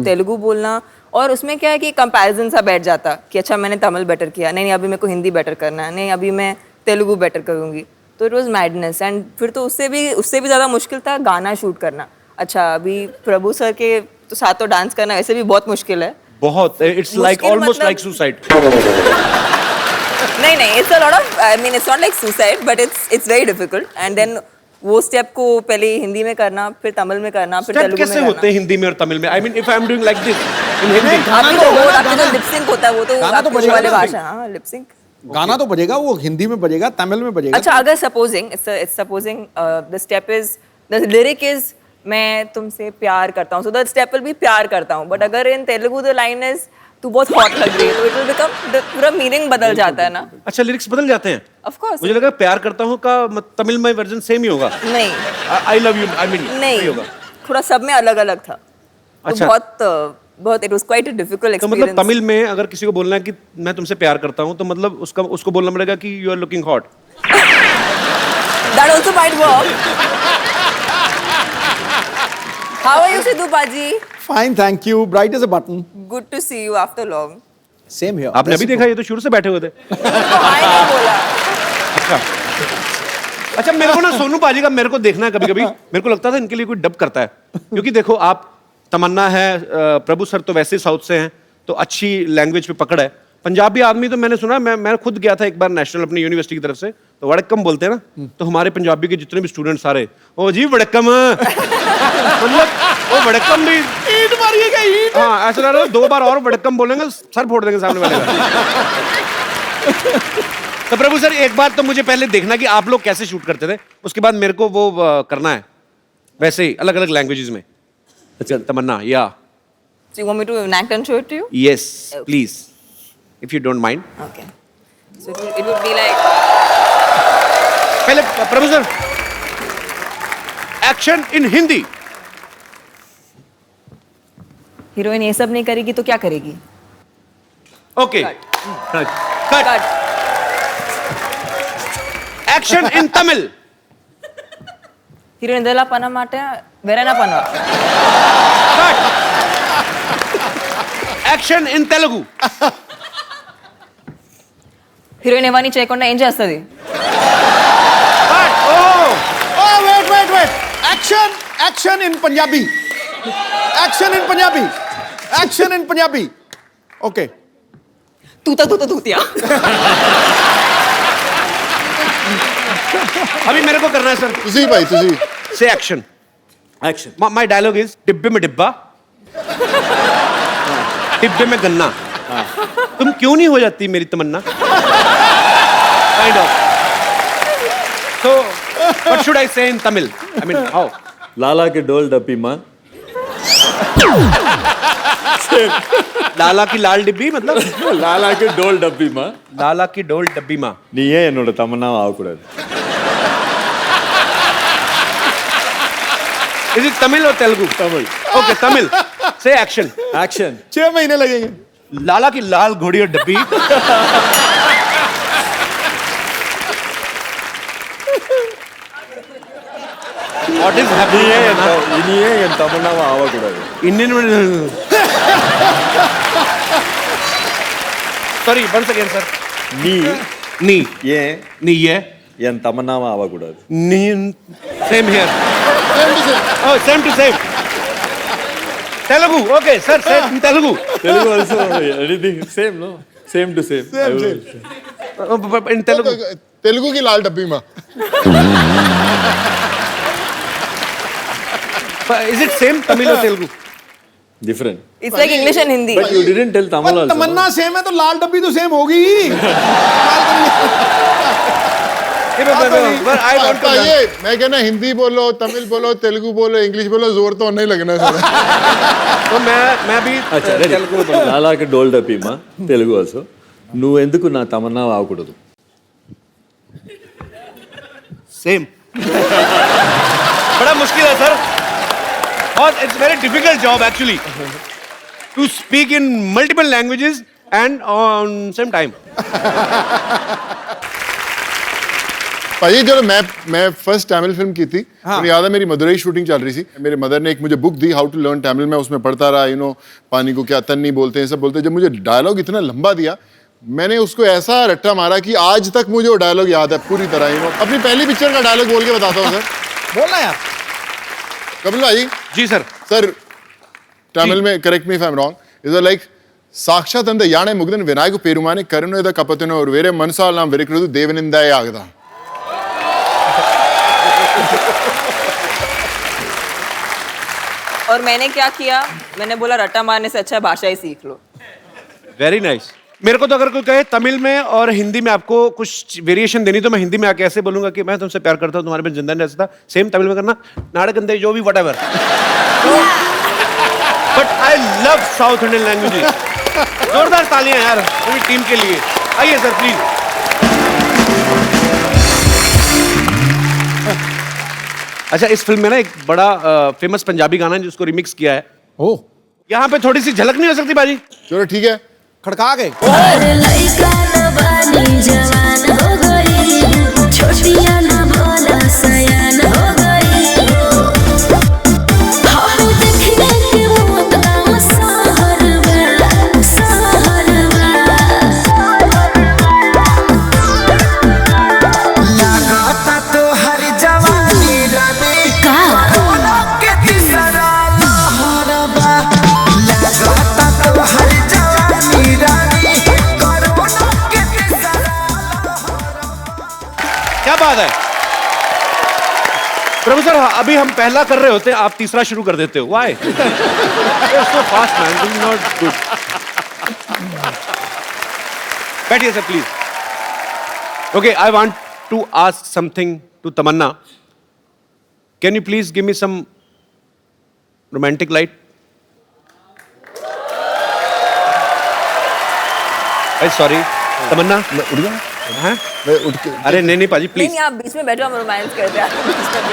Speaker 11: तेलुगु बोलना, और उसमें क्या है कि कंपैरिजन सा बैठ जाता कि अच्छा मैंने तमिल बेटर किया, नहीं अभी मेरे को हिंदी बेटर करना है, नहीं अभी मैं तेलुगु बेटर करूँगी। तो इट वॉज मैडनेस। एंड फिर तो उससे भी ज़्यादा मुश्किल था गाना शूट करना। अच्छा अभी प्रभु सर के तो साथ तो डांस करना वैसे भी बहुत मुश्किल है।
Speaker 2: बहुत, it's like almost like suicide.
Speaker 11: नहीं, it's a lot of, I mean it's not like suicide, but it's very difficult. And then वो स्टेप को पहले हिंदी में करना, फिर तमिल में करना, फिर
Speaker 2: स्टेप
Speaker 11: तेलुगु में
Speaker 2: कैसे
Speaker 11: करना।
Speaker 2: होते हैं हिंदी में और तमिल में? I mean if I am doing like this in Hindi,
Speaker 11: आपकी तो वो आपकी जो लिप सिंक होता है वो तो
Speaker 3: गाना तो
Speaker 11: आपकी
Speaker 3: बजेगा
Speaker 11: वाले
Speaker 3: ना।
Speaker 11: भाषा, हाँ लिप सिंक।
Speaker 3: गाना तो बजेगा, वो हिंदी में बजेगा, तमिल में बजेगा।
Speaker 11: अच्छा, अगर supposing it's supposing the step is the lyric is मैं तुमसे प्यार करता हूँ, so the step will be प्यार करता हूँ, बट अगर इन तेलुगु द लाइन इज तू बहुत हॉट लग रही है, तो इट विल बिकम पूरा मीनिंग बदल जाता है ना।
Speaker 2: अच्छा लिरिक्स बदल जाते हैं?
Speaker 11: Of course.
Speaker 2: मुझे लगा प्यार करता हूँ का तमिल में वर्जन सेम ही होगा।
Speaker 11: नहीं,
Speaker 2: I love you, I mean
Speaker 11: नहीं
Speaker 2: होगा।
Speaker 11: थोड़ा सब में अलग अलग था। तो
Speaker 2: अच्छा।
Speaker 11: बहुत it was quite a difficult
Speaker 2: तो मतलब
Speaker 11: एक्सपीरियंस।
Speaker 2: तमिल में अगर किसी को बोलना है कि मैं तुमसे प्यार करता हूँ, तो मतलब उसको बोलना पड़ेगा कि you are looking hot.
Speaker 11: That also might work. How are you Sidhu paaji?
Speaker 3: Fine, thank you, bright as a button.
Speaker 11: Good to see you after long.
Speaker 3: Same here.
Speaker 2: आपने अभी देखा? ये तो शुरू से बैठे हुए थे।
Speaker 11: हाय नहीं बोला।
Speaker 2: अच्छा मेरे को ना सोनू पाजी का मेरे को देखना है कभी-कभी। मेरे को लगता था इनके लिए कोई डब करता है, क्योंकि देखो आप तमन्ना है, प्रभु सर तो वैसे साउथ से हैं, तो अच्छी लैंग्वेज पे पकड़ है। पंजाबी आदमी तो मैंने सुना, मैं खुद गया था एक बार नेशनल अपनी यूनिवर्सिटी की तरफ से, तो वड़क्कम बोलते हैं ना, तो हमारे पंजाबी के जितने भी स्टूडेंट सारे ओ जी वड़क्कम मतलब वो वड़क्कम भी
Speaker 3: ईंट मारिएगा, ईंट।
Speaker 2: हाँ ऐसा लग रहा है 2 बार और वड़क्कम बोलेंगे सर फोड़ देंगे सामने वाले का। तो प्रभु सर एक बार तो मुझे पहले देखना कि आप लोग कैसे शूट करते थे, उसके बाद मेरे को वो करना है वैसे ही अलग अलग लैंग्वेजेस में। अच्छा तमन्ना या
Speaker 11: Do you want me to enact and show it to you?
Speaker 2: Yes please if you don't mind.
Speaker 11: Okay. So it would be like
Speaker 2: पहले Prabhu sir action in Hindi.
Speaker 11: Heroine ये सब नहीं करेगी तो क्या करेगी?
Speaker 2: Okay cut. Action in Tamil.
Speaker 11: Heroine ಇದೆಲ್ಲ ಪನ ಮಾಟ ಬೇರೆನ ಪನ.
Speaker 2: Action in Telugu.
Speaker 11: హీరోయిన్ ఇవన్నీ చేయకుండా ఏం చేస్తుంది?
Speaker 3: Wait action in Punjabi, action in Punjabi, action in Punjabi. Okay.
Speaker 11: तूता तूता तूतिया।
Speaker 2: अभी मेरे को करना है सर।
Speaker 10: तुझी भाई तुझी
Speaker 2: से एक्शन। माय डायलॉग इज डिब्बे में डिब्बा, डिब्बे में गन्ना, तुम क्यों नहीं हो जाती मेरी तमन्ना, kind of. So what should I say in Tamil? I mean how?
Speaker 12: लाला के डोल डब्बी माँ,
Speaker 2: लाला की लाल डिब्बी मतलब
Speaker 12: लाला के डोल डब्बी माँ,
Speaker 2: लाला की डोल डब्बी माँ।
Speaker 12: நீயே என்னோட தமன்னா ஆகக்கூடாது.
Speaker 2: Is it Tamil or Telugu?
Speaker 12: Tamil.
Speaker 2: Okay, Tamil. Say action.
Speaker 12: Action.
Speaker 3: 6 महीने लगेंगे।
Speaker 2: लाला की लाल घोड़ी और डब्बी। What is happening?
Speaker 12: இனியே என் தமன்னாவை ஆகக்கூடாது.
Speaker 2: Indian. Sorry, once again, sir.
Speaker 12: நீ
Speaker 2: ஏன்
Speaker 12: ஏன்
Speaker 2: நீ ये
Speaker 12: என் தமன்னாவை ஆகக்கூடாது.
Speaker 2: नी same here. Oh, same to same. Telugu. Okay, sir. Same in Telugu.
Speaker 12: Telugu also anything same no, same to same.
Speaker 2: In Telugu.
Speaker 10: Telugu की लाल डब्बी माँ।
Speaker 2: Is it same Tamil or Telugu?
Speaker 12: Different.
Speaker 11: It's like English and Hindi.
Speaker 12: But you didn't tell Tamil also.
Speaker 3: Tamannaah same है तो लाल डब्बी तो same होगी ही।
Speaker 2: But I want to learn.
Speaker 10: ये मैं कहना हिंदी बोलो, तमिल बोलो, तेलुगु बोलो, इंग्लिश बोलो, जोर तो नहीं लगना है।
Speaker 2: तो मैं भी
Speaker 12: अच्छा ready. लाला के डोल डब्बी माँ తెలుగు also. నువ్వు ఎందుకు నా తమన్నాவை ఆగకూడదు?
Speaker 2: सेम। बड़ा मुश्किल है सर, और it's very difficult job actually to speak in multiple languages and on same time.
Speaker 10: भाई जब मैं फर्स्ट तमिल फिल्म की थी, मुझे याद है मेरी मदुरई शूटिंग चल रही थी। मेरे मदर ने एक मुझे बुक दी, हाउ टू लर्न तमिल। मैं उसमें पढ़ता रहा, पानी को क्या तन्नी बोलते हैं, सब बोलते हैं। जब मुझे डायलॉग इतना लंबा दिया, मैंने उसको ऐसा रट्टा मारा कि आज तक मुझे वो डायलॉग याद है पूरी तरह। अपनी पहली पिक्चर का डायलॉग बोल के बताता हूँ सर।
Speaker 3: बोलना यार।
Speaker 10: कपिल भाई।
Speaker 2: जी सर।
Speaker 10: सर तमिल में correct me if I am wrong, is like साक्षात अंद याने मुग्धन विनायक पेरुमाने करुणेद कपतिनो और वेरे मनसाल नाम वेरिकृतु देवनिंदाय आगदा।
Speaker 11: और मैंने क्या किया, मैंने बोला रट्टा मारने से अच्छा भाषा ही सीख लो।
Speaker 2: Very nice. मेरे को तो अगर कोई कहे तमिल में और हिंदी में आपको कुछ वेरिएशन देनी, तो मैं हिंदी में आके ऐसे बोलूंगा कि मैं तुमसे प्यार करता हूँ, तुम्हारे में जिंदा नहीं रह सकता। सेम तमिल में करना, नाड़कंदे जो भी whatever. But I love south Indian languages. जोरदार तालियां यार पूरी टीम के लिए। आइए सर प्लीज। अच्छा, इस फिल्म में ना एक बड़ा फेमस पंजाबी गाना है जिसको रिमिक्स किया है।
Speaker 3: ओ,
Speaker 2: यहाँ पे थोड़ी सी झलक नहीं हो सकती बाजी?
Speaker 10: चलो ठीक है,
Speaker 3: खड़का गए।
Speaker 8: अरे लइका न बानी जवान हो गई, छोटिया न भोला सयान हो गई। हम देखने के मौत गाँव सहरवा, सहरवा।
Speaker 9: लगाता तो हर जवानी रानी कोरोना के तीसरा लहरबा। लगाता तो हर जवानी रानी कोरोना के तीसरा
Speaker 2: क्या बात है प्रभु सर, अभी हम पहला कर रहे होते हैं, आप तीसरा शुरू कर देते हो। Why? So fast man, this is not good. बैठिए sir please. Okay, I want to ask something to Tamannaah. Can you please give me some romantic light? Sorry Tamannaah,
Speaker 10: उठ गया
Speaker 2: हैं?
Speaker 10: मैं उठ के
Speaker 2: अरे नहीं नहीं पाजी
Speaker 11: नहीं
Speaker 2: प्लीज।
Speaker 11: नहीं, आप बीच में बैठो, हम रोमांस करते हैं।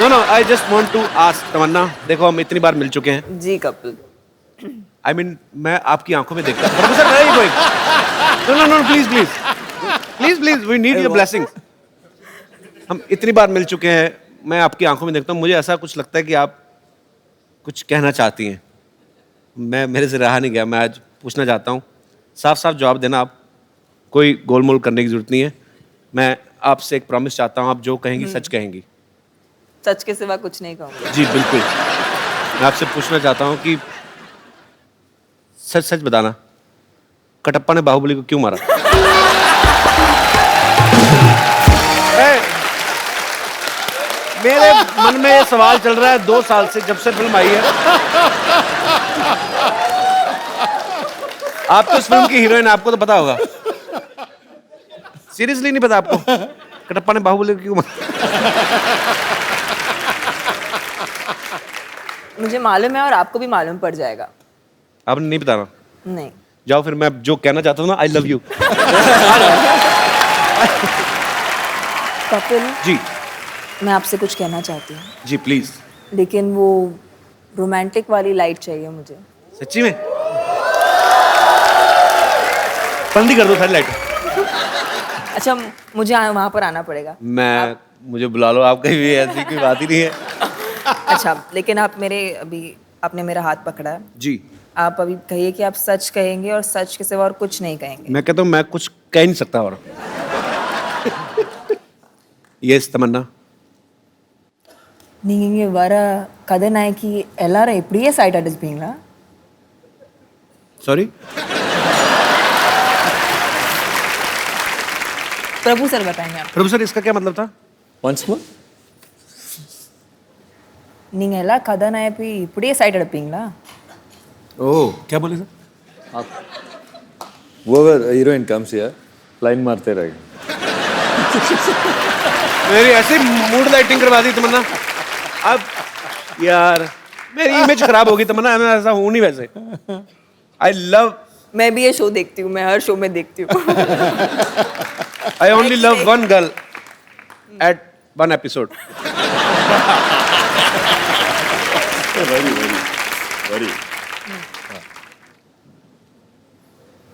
Speaker 2: No no, I just want to ask Tamannaah, देखो हम इतनी बार मिल चुके हैं।
Speaker 11: जी कपिल,
Speaker 2: आई मीन मैं आपकी आंखों में देखता हूं। प्रोफेसर नहीं कोई। No no no, please please please please, we need your blessings. हम इतनी बार मिल चुके हैं, मैं आपकी आंखों में देखता हूं, मुझे ऐसा कुछ लगता है कि आप कुछ कहना चाहती हैं। मैं मेरे से रहा नहीं गया, मैं आज पूछना चाहता हूं। साफ साफ जवाब देना आप, कोई गोलमोल करने की जरूरत नहीं है। मैं आपसे एक प्रॉमिस चाहता हूं, आप जो कहेंगी सच कहेंगी।
Speaker 11: सच के सिवा कुछ नहीं कहूँगी।
Speaker 2: जी बिल्कुल। मैं आपसे पूछना चाहता हूं कि सच सच बताना, कटप्पा ने बाहुबली को क्यों मारा? मेरे मन में ये सवाल चल रहा है 2 साल से, जब से फिल्म आई है। आप तो इस फिल्म की हीरोइन, आपको तो पता होगा। सीरियसली नहीं पता आपको कटप्पा ने बाहुबली को क्यों मारा?
Speaker 11: मुझे मालूम है और आपको भी मालूम पड़ जाएगा।
Speaker 2: आपने नहीं बताना?
Speaker 11: नहीं।
Speaker 2: जाओ फिर, मैं जो कहना चाहता हूँ ना, I love you.
Speaker 11: Kapil
Speaker 2: ji
Speaker 11: मैं आपसे कुछ कहना चाहती हूँ,
Speaker 2: जी प्लीज।
Speaker 11: लेकिन वो रोमांटिक वाली लाइट चाहिए मुझे।
Speaker 2: सच्ची में? बंद ही कर दो सारी लाइट।
Speaker 11: अच्छा, मुझे वहां पर आना पड़ेगा।
Speaker 2: मुझे बुला लो, आप कहीं भी, ऐसी कोई बात ही नहीं है।
Speaker 11: अच्छा, लेकिन आप आपने मेरा हाथ पकड़ा है।
Speaker 2: जी।
Speaker 11: आप अभी कहिए कि आप सच कहेंगे और सच के सिवा और कुछ नहीं कहेंगे।
Speaker 2: मैं कहता हूँ मैं कुछ कह नहीं सकता और। यस तमन्ना।
Speaker 11: நீங்க வர கதாநாயகி எல்லாரும் இப்படியே சைட் அடிச்சுப்பீங்களா?
Speaker 2: सॉरी?
Speaker 11: प्रभु सर बताएंगे आप।
Speaker 2: प्रभु सर, इसका क्या मतलब था?
Speaker 12: once more?
Speaker 11: நீங்க எல்லா கதாநாயகி இப்படியே சைட் அடிப்பீங்களா?
Speaker 2: ओह, क्या बोले sir?
Speaker 12: whoever heroine comes here, line मारते रहेगा।
Speaker 2: मेरी ऐसी मूड लाइटिंग करवा दी तमन्ना। अब यार मेरी इमेज खराब होगी तमन्ना, मैं ऐसा हूं नहीं वैसे। आई लव,
Speaker 11: मैं भी ये शो देखती हूँ, मैं हर शो में देखती हूँ।
Speaker 2: I only love one girl at one episode.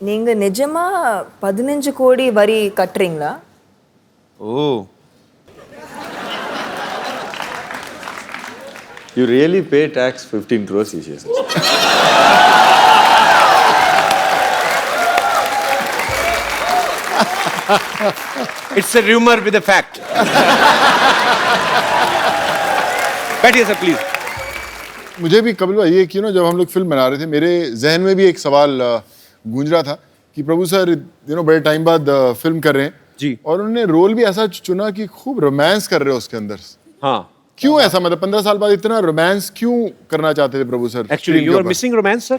Speaker 11: நீங்க நிஜமா 15 கோடி வரி கட்டுறீங்களா?
Speaker 2: Oh,
Speaker 12: You really pay tax 15 crores, he says.
Speaker 2: It's a rumour with a fact. बैठिए सर प्लीज।
Speaker 10: मुझे भी कपिल भाई ये कि जब हम लोग फिल्म बना रहे थे, मेरे जहन में भी एक सवाल गूंज रहा था कि प्रभु सर बड़े टाइम बाद फिल्म कर रहे हैं
Speaker 2: जी,
Speaker 10: और उन्होंने रोल भी ऐसा चुना कि खूब रोमांस कर रहे हो उसके अंदर।
Speaker 2: हाँ,
Speaker 10: क्यों ऐसा, मतलब 15 साल बाद इतना रोमांस क्यों करना चाहते थे प्रभु सर?
Speaker 2: एक्चुअली
Speaker 10: screen
Speaker 2: यू
Speaker 10: के
Speaker 2: आर
Speaker 10: ऊपर?
Speaker 2: Missing romance sir.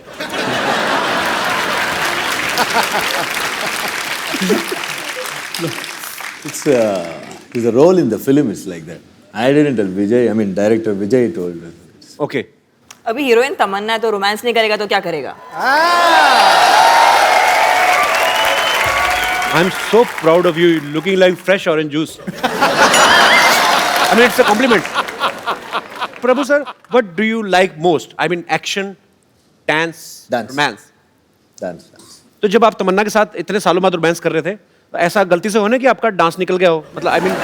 Speaker 12: It's a role in the film. It's like that. I didn't tell Vijay. I mean, director Vijay told me.
Speaker 2: Okay.
Speaker 11: अभी हीरोइन तमन्ना है तो रोमांस नहीं करेगा तो क्या करेगा?
Speaker 2: I'm so proud of you. You're looking like fresh orange juice. I mean, it's a compliment. Prabhu sir, what do you like most? I mean, action, dance, romance.
Speaker 12: Dance.
Speaker 2: तो जब आप तमन्ना के साथ इतने सालों बाद रोमांस कर रहे थे, तो ऐसा गलती से होने कि आपका डांस निकल गया हो? मतलब, I mean,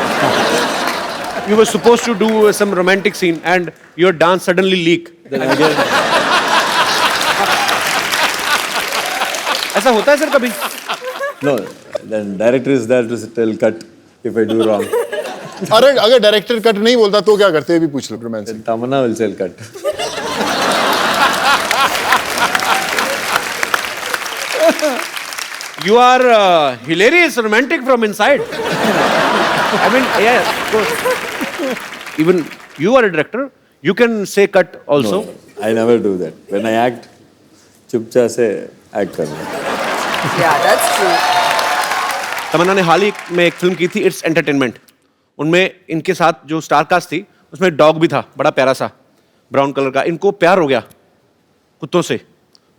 Speaker 2: you were supposed to do some romantic scene and your dance suddenly leak.
Speaker 12: Then again,
Speaker 2: ऐसा होता है सर कभी?
Speaker 12: no. Then director is there to tell cut if I do wrong.
Speaker 10: अगर director cut नहीं बोलता तो क्या करते? भी पूछ लो romance.
Speaker 12: Then Tamanna will tell cut.
Speaker 2: You are hilarious, romantic from inside. I mean, yeah, of course. Even you are a director. You can say cut also.
Speaker 12: No, I never do that. When I act, चुपचाप से act करना.
Speaker 11: Yeah, that's true.
Speaker 2: तमन्ना ने हाल ही में एक film की थी, it's entertainment. उनमें इनके साथ जो स्टार कास्ट थी, उसमें डॉग भी था, बड़ा प्यारा सा, ब्राउन कलर का. इनको प्यार हो गया कुत्तों से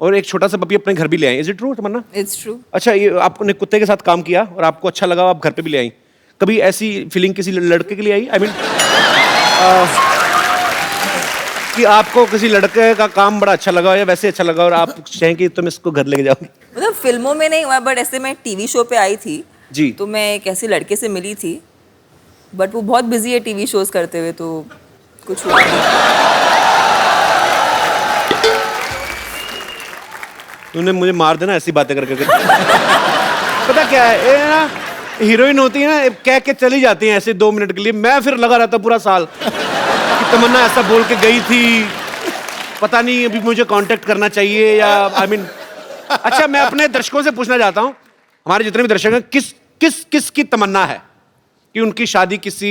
Speaker 2: और एक छोटा सा पपी अपने घर भी ले आई. Is it true Tamannaah?
Speaker 11: It's true.
Speaker 2: अच्छा, ये आपने कुत्ते के साथ काम किया और आपको अच्छा लगा, आप घर पे भी ले आई. कभी ऐसी फीलिंग किसी लड़के के लिए आई? आई मीन कि आपको किसी लड़के का काम बड़ा अच्छा लगा या वैसे अच्छा लगा और आप चाहें कि तुम इसको घर लेके जाओ?
Speaker 11: मतलब फिल्मों में नहीं हुआ, बट ऐसे मैं टीवी शो पे आई थी
Speaker 2: जी.
Speaker 11: तो मैं एक ऐसे लड़के से मिली थी, बट वो बहुत बिजी है टीवी शोज करते हुए, तो कुछ हुआ नहीं.
Speaker 2: तूने मुझे मार देना ऐसी बातें करके. पता क्या है, ये ना हीरोइन होती है ना, कह के चली जाती हैं ऐसे 2 मिनट के लिए. मैं फिर लगा रहता पूरा साल कि तमन्ना ऐसा बोल के गई थी, पता नहीं अभी मुझे कांटेक्ट करना चाहिए या आई मीन. अच्छा, मैं अपने दर्शकों से पूछना चाहता हूँ, हमारे जितने भी दर्शक हैं, किस की तमन्ना है कि उनकी शादी किसी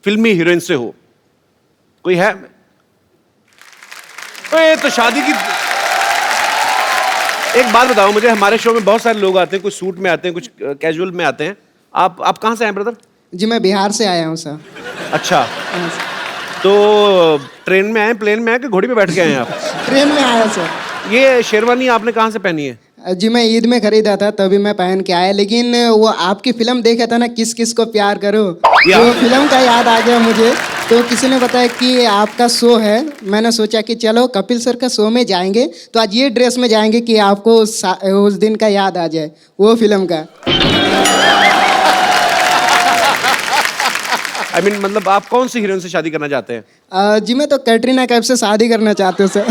Speaker 2: फिल्मी हीरोइन से हो? कोई है? ओए, तो शादी की एक बात बताओ मुझे. हमारे शो में बहुत सारे लोग आते हैं, कुछ सूट में आते हैं, कुछ कैजुअल में आते हैं. आप कहाँ से हैं ब्रदर?
Speaker 13: जी मैं बिहार से आया हूँ सर.
Speaker 2: अच्छा, तो ट्रेन में आए, प्लेन में आए कि घोड़ी पे बैठ के आए हैं आप?
Speaker 13: ट्रेन में आया सर.
Speaker 2: ये शेरवानी आपने कहाँ से पहनी है?
Speaker 13: जी मैं ईद में खरीदा था तभी मैं पहन के आया, लेकिन वो आपकी फिल्म देखा था ना, किस किस को प्यार करो, वो फिल्म का याद आ गया मुझे. तो किसी ने बताया कि आपका शो है, मैंने सोचा कि चलो कपिल सर का शो में जाएंगे तो आज ये ड्रेस में जाएंगे कि आपको उस दिन का याद आ जाए, वो फिल्म का.
Speaker 2: I mean, मतलब आप कौन सी हीरोइन से शादी करना चाहते हैं?
Speaker 13: जी मैं तो कैटरीना कैफ से शादी करना चाहते हूँ सर.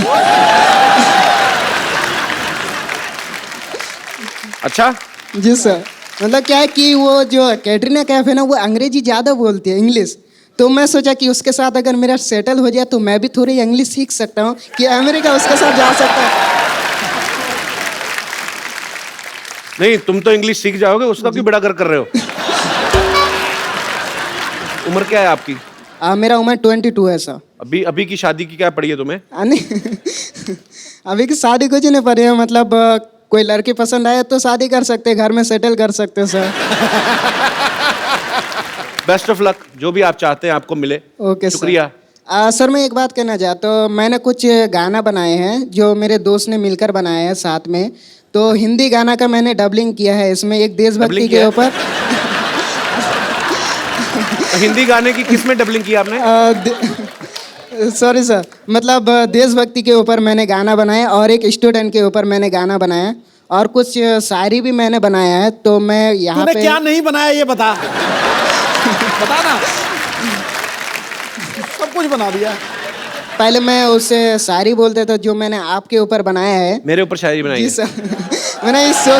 Speaker 2: अच्छा
Speaker 13: जी सर. मतलब क्या है कि वो जो कैटरीना कैफ है ना, वो अंग्रेजी ज़्यादा बोलती है, इंग्लिश. तो मैं सोचा कि उसके साथ अगर मेरा सेटल हो जाए तो मैं भी थोड़ी इंग्लिश सीख सकता हूँ कि अमेरिका उसके साथ जा सकता हूँ.
Speaker 2: नहीं, तुम तो इंग्लिश सीख जाओगे, उसका क्यों बेड़ा कर रहे हो? उम्र क्या है आपकी?
Speaker 13: मेरा उम्र 22 है सर.
Speaker 2: अभी की शादी की क्या पड़ी है तुम्हें?
Speaker 13: नहीं अभी की शादी कुछ नहीं पड़ी है. मतलब कोई लड़की पसंद आए तो शादी कर सकते हैं, घर में सेटल कर सकते हैं सर.
Speaker 2: बेस्ट ऑफ लक, जो भी आप चाहते हैं आपको मिले.
Speaker 13: ओके
Speaker 2: शुक्रिया.
Speaker 13: सर मैं एक बात कहना चाहता हूँ. मैंने कुछ गाना बनाए हैं जो मेरे दोस्त ने मिलकर बनाए हैं साथ में. तो हिंदी गाना का मैंने डबलिंग किया है इसमें, एक देशभक्ति के ऊपर.
Speaker 2: हिंदी गाने की किस में डबलिंग की आपने?
Speaker 13: सॉरी सर, मतलब देशभक्ति के ऊपर मैंने गाना बनाया और एक स्टूडेंट के ऊपर मैंने गाना बनाया और कुछ शायरी भी मैंने बनाया है. तो मैं यहाँ पे
Speaker 3: क्या नहीं बनाया ये बता. बता ना. सब कुछ बना दिया.
Speaker 13: पहले मैं उससे शायरी बोलते तो जो मैंने आपके ऊपर बनाया है.
Speaker 2: मेरे ऊपर शायरी बनाई?
Speaker 13: जी सर. मैंने इस शो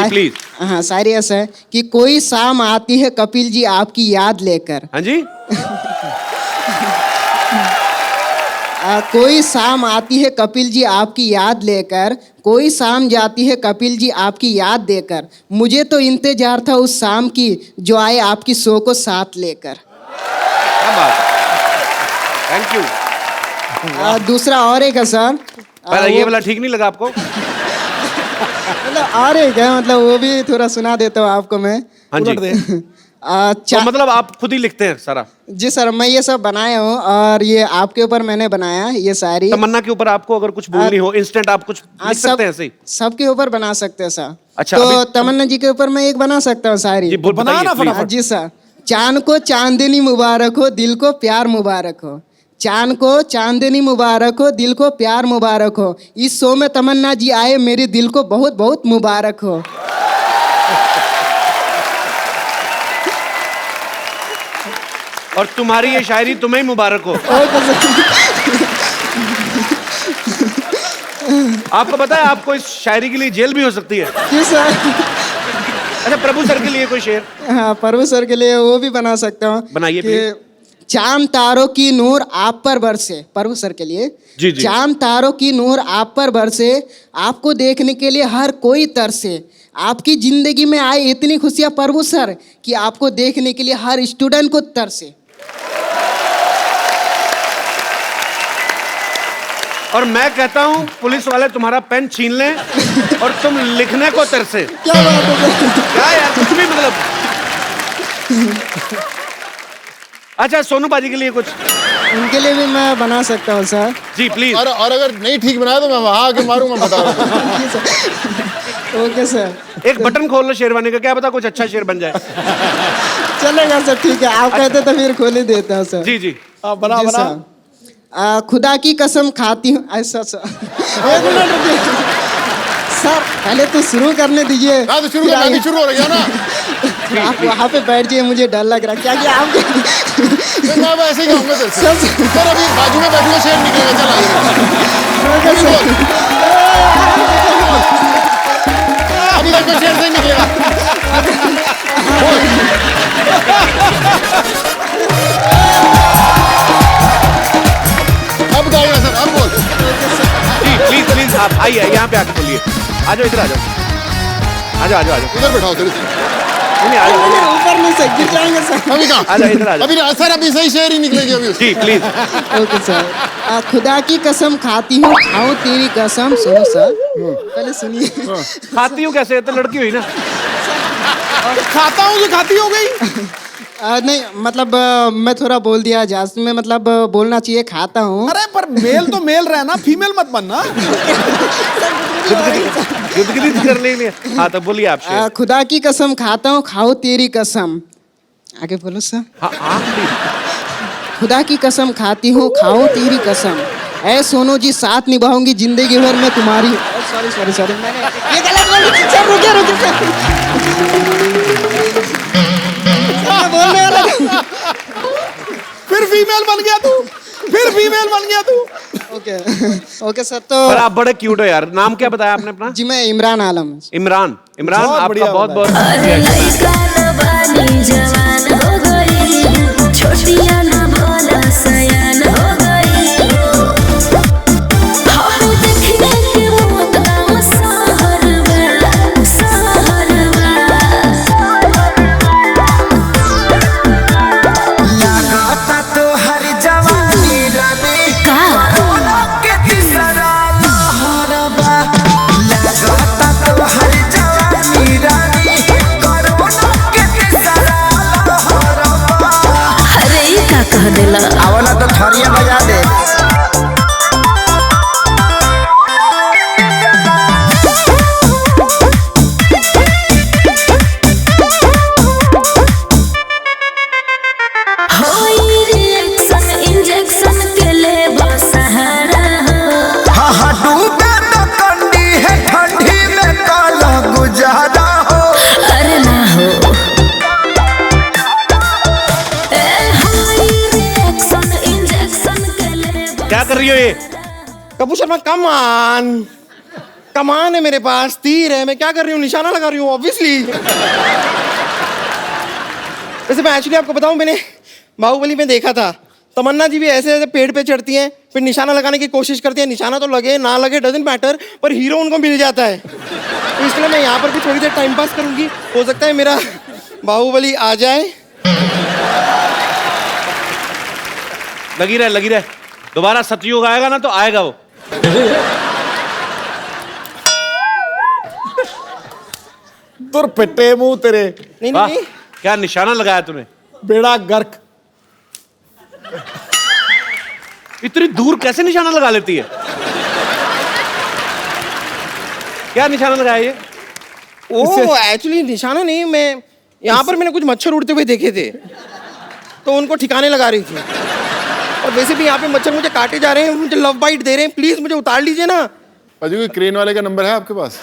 Speaker 2: प्लीज.
Speaker 13: हाँ, शायरी ऐसा है कि कोई शाम आती है कपिल जी आपकी याद लेकर.
Speaker 2: हाँ जी.
Speaker 13: कोई शाम आती है कपिल जी आपकी याद लेकर, कोई शाम जाती है कपिल जी आपकी याद देकर, मुझे तो इंतजार था उस शाम की जो आए आपकी शो को साथ लेकर।
Speaker 2: Thank you.
Speaker 13: दूसरा और एक है सर।
Speaker 2: ये वाला ठीक नहीं लगा आपको?
Speaker 13: मतलब और एक है, मतलब वो भी थोड़ा सुना देता हूँ आपको मैं।
Speaker 2: हाँ जी। तो मतलब आप खुद ही लिखते हैं सारा?
Speaker 13: जी सर, मैं ये सब बनाया हूँ और ये आपके ऊपर मैंने बनाया ये सारी।
Speaker 2: तमन्ना के ऊपर आपको अगर कुछ बोलनी हो इंस्टेंट आप कुछ लिख सकते हैं ऐसे ही?
Speaker 13: सबके ऊपर बना सकते हैं सर।
Speaker 2: अच्छा,
Speaker 13: तो तमन्ना जी के ऊपर मैं एक बना सकता हूँ सारी।
Speaker 2: जी बनाना फटाफट।
Speaker 13: जी सर। चांद को चांदनी मुबारक हो, दिल को प्यार मुबारक हो। चांद को चांदनी मुबारक हो, दिल को प्यार मुबारक हो। इस शो में तमन्ना जी आए, मेरे दिल को बहुत बहुत मुबारक हो।
Speaker 2: और तुम्हारी ये शायरी तुम्हें ही मुबारक हो। आपको पता है आपको इस शायरी के लिए जेल भी हो सकती है।
Speaker 13: जी सर।
Speaker 2: अच्छा, प्रभु सर के लिए कोई शेर?
Speaker 13: हाँ, प्रभु सर के लिए वो भी बना सकता हूँ।
Speaker 2: बनाइए प्लीज।
Speaker 13: चांद तारों की नूर आप पर बरसे, प्रभु सर के लिए।
Speaker 2: जी जी।
Speaker 13: चांद तारों की नूर आप पर बरसे, आपको देखने के लिए हर कोई तरसे। आपकी जिंदगी में आए इतनी खुशियां प्रभु सर कि आपको देखने के लिए हर स्टूडेंट को तरसे।
Speaker 2: और मैं कहता हूँ पुलिस वाले तुम्हारा पेन छीन लें और तुम लिखने को तरसे।
Speaker 13: क्या बात है?
Speaker 2: क्या यार, कुछ भी मतलब। अच्छा, सोनू बाजी के लिए कुछ?
Speaker 13: उनके लिए भी मैं बना सकता हूँ सर।
Speaker 2: Ji please.
Speaker 10: और अगर नहीं ठीक बनाया तो मैं वहां आके मारूं, मैं बता रहा हूँ।
Speaker 13: Okay sir.
Speaker 2: एक बटन खोल लो शेरवानी का, क्या पता कुछ अच्छा शेर बन जाए।
Speaker 13: चलेगा सर, ठीक है। आप कहते तो फिर खोल ही देता हूँ सर।
Speaker 2: जी जी।
Speaker 3: बना
Speaker 13: जी
Speaker 3: बना।
Speaker 13: सर। खुदा की कसम खाती हूँ ऐसा सर। एक मिनट रुकिए सर, पहले तो शुरू करने दीजिए।
Speaker 10: हाँ तो शुरू कर, शुरू हो रहा है ना।
Speaker 13: आप वहाँ पे बैठ जाइए, मुझे डर लग रहा है। क्या आप
Speaker 10: मैं ऐसे ही कहूँगा तेरे से। सर अभी बाजू में बैठूंगा, शेर निकलेगा। चल अभी तक शेर से निकलेगा। अब गाएगा सर, अब बोल।
Speaker 2: जी प्लीज प्लीज, आप आइए यहाँ पे आके बोलिए। आ जाओ, इधर आ जाओ। आ जाओ आ जाओ आ जाओ।
Speaker 10: इधर बैठाओ सर।
Speaker 2: नहीं आ जाओ।
Speaker 13: ऊपर नहीं से गिर जाएंगे सर।
Speaker 10: अभी कहाँ?
Speaker 2: आ जाओ, इधर आ जाओ।
Speaker 10: अभी सर अभी सही शेर ही निकलेगी अभी।
Speaker 2: जी प्लीज।
Speaker 13: Okay sir. खुदा की कसम खाती हूँ, खाऊं तेरी कसम। सुनो सर, पहले सुनिए।
Speaker 2: खाती हूँ कैसे? तो लड़की हुई ना।
Speaker 3: खाता हूँ जो खाती हो गई।
Speaker 13: नहीं मतलब मैं थोड़ा बोल दिया जास्त में, मतलब बोलना चाहिए खाता हूँ।
Speaker 3: अरे पर मेल तो मेल रहना, फीमेल मत बनना।
Speaker 2: गुदगुदी कर लेंगे। हाँ तो बोलिए आप शेर।
Speaker 13: खुदा की कसम खाता हूँ, खाओ तेरी कसम। आगे बोलो सर।
Speaker 2: हाँ आप
Speaker 13: खुदा की कसम खाती हूँ, खाओ तेरी कसम। ऐ सोनू जी, साथ निभाऊंगी जिंदगी भर में तुम्हारी। सॉरी सॉरी सॉरी, मैंने ये गलत बोल दिया सर। रुकिए रुकिए बोलने वाला।
Speaker 3: फिर फीमेल बन गया तू, फिर फीमेल बन गया तू।
Speaker 13: Okay okay sir. तो
Speaker 2: पर आप बड़े क्यूट हो यार। नाम क्या बताया आपने अपना?
Speaker 13: जी मैं इमरान आलम।
Speaker 2: इमरान। इमरान आपका बहुत बहुत
Speaker 9: आवला तो थरिया बजा दे।
Speaker 8: इंजेक्शन के ले सहारा।
Speaker 9: हाँ हाँ डूबे तो कंडी है, ठंडी में काला गुजारा हो।
Speaker 8: अरे ना हो।
Speaker 2: क्या कर रही हो ये?
Speaker 3: कपूर शर्मा, कमान कमान है मेरे पास, तीर है। मैं क्या कर रही हूँ? निशाना लगा रही हूँ ऑब्वियसली। वैसे मैं एक्चुअली आपको बताऊं, मैंने बाहुबली में देखा था तमन्ना जी भी ऐसे ऐसे पेड़ पे चढ़ती हैं, फिर निशाना लगाने की कोशिश करती हैं, निशाना तो लगे ना लगे डजंट मैटर, पर हीरो उनको मिल जाता है। तो इसलिए मैं यहाँ पर भी थोड़ी देर टाइम पास करूंगी, हो सकता है मेरा बाहुबली आ जाए।
Speaker 2: लगी रहे दोबारा सतयुग आएगा ना तो आएगा वो।
Speaker 3: तुर पिट्टे मुंह तेरे। नहीं
Speaker 2: वाह,
Speaker 3: नहीं
Speaker 2: क्या निशाना लगाया तूने।
Speaker 3: बेड़ा गर्क।
Speaker 2: इतनी दूर कैसे निशाना लगा लेती है। क्या निशाना लगाया ये।
Speaker 3: ओ एक्चुअली निशाना नहीं, मैं यहाँ पर मैंने कुछ मच्छर उड़ते हुए देखे थे तो उनको ठिकाने लगा रही थी। और वैसे भी यहाँ पे मच्छर मुझे काटे जा रहे हैं, मुझे लव बाइट दे रहे हैं, प्लीज मुझे उतार लीजिए ना।
Speaker 10: पाजी कोई क्रेन वाले का नंबर है आपके पास?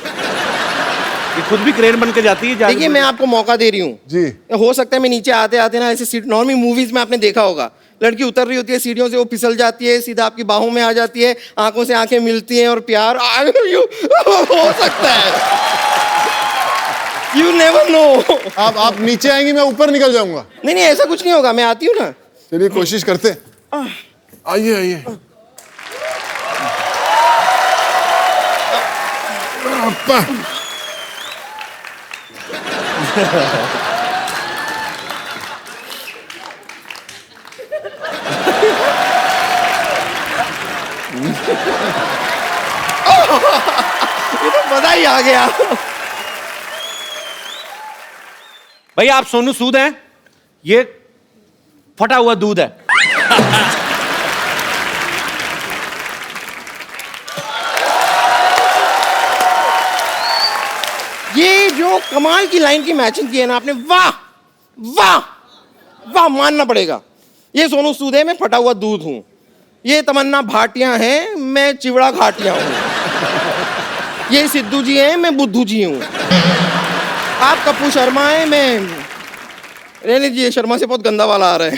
Speaker 2: ये खुद भी क्रेन बन के जाती है।
Speaker 3: देखिए मैं आपको मौका दे रही हूँ
Speaker 10: जी।
Speaker 3: हो सकता है मैं नीचे आते आते ना ऐसे सीट, नॉर्मली मूवीज में आपने देखा होगा लड़की उतर रही होती है सीढ़ियों से, वो फिसल जाती है, सीधा आपकी बाहों में आ जाती है, आंखों से आंखें मिलती हैं और प्यार हो सकता है। You never know.
Speaker 10: आप नीचे आएंगी, मैं ऊपर निकल जाऊंगा।
Speaker 3: नहीं नहीं ऐसा कुछ नहीं होगा, मैं आती हूँ ना।
Speaker 10: चलिए कोशिश करते हैं। आइए आइए।
Speaker 3: ये तो मजा ही आ गया।
Speaker 2: भैया आप सोनू सूद हैं, ये फटा हुआ दूध है।
Speaker 3: ये जो कमाल की लाइन की मैचिंग की है ना आपने, वाह वाह वाह मानना पड़ेगा। ये सोनू सूद है, मैं फटा हुआ दूध हूं। ये तमन्ना भाटिया है, मैं चिवड़ा घाटिया हूं। ये सिद्धू जी हैं, मैं बुद्धू जी हूं। आप कप्पू शर्मा हैं, मैं रहने दीजिए, शर्मा से बहुत गंदा वाला आ रहा है।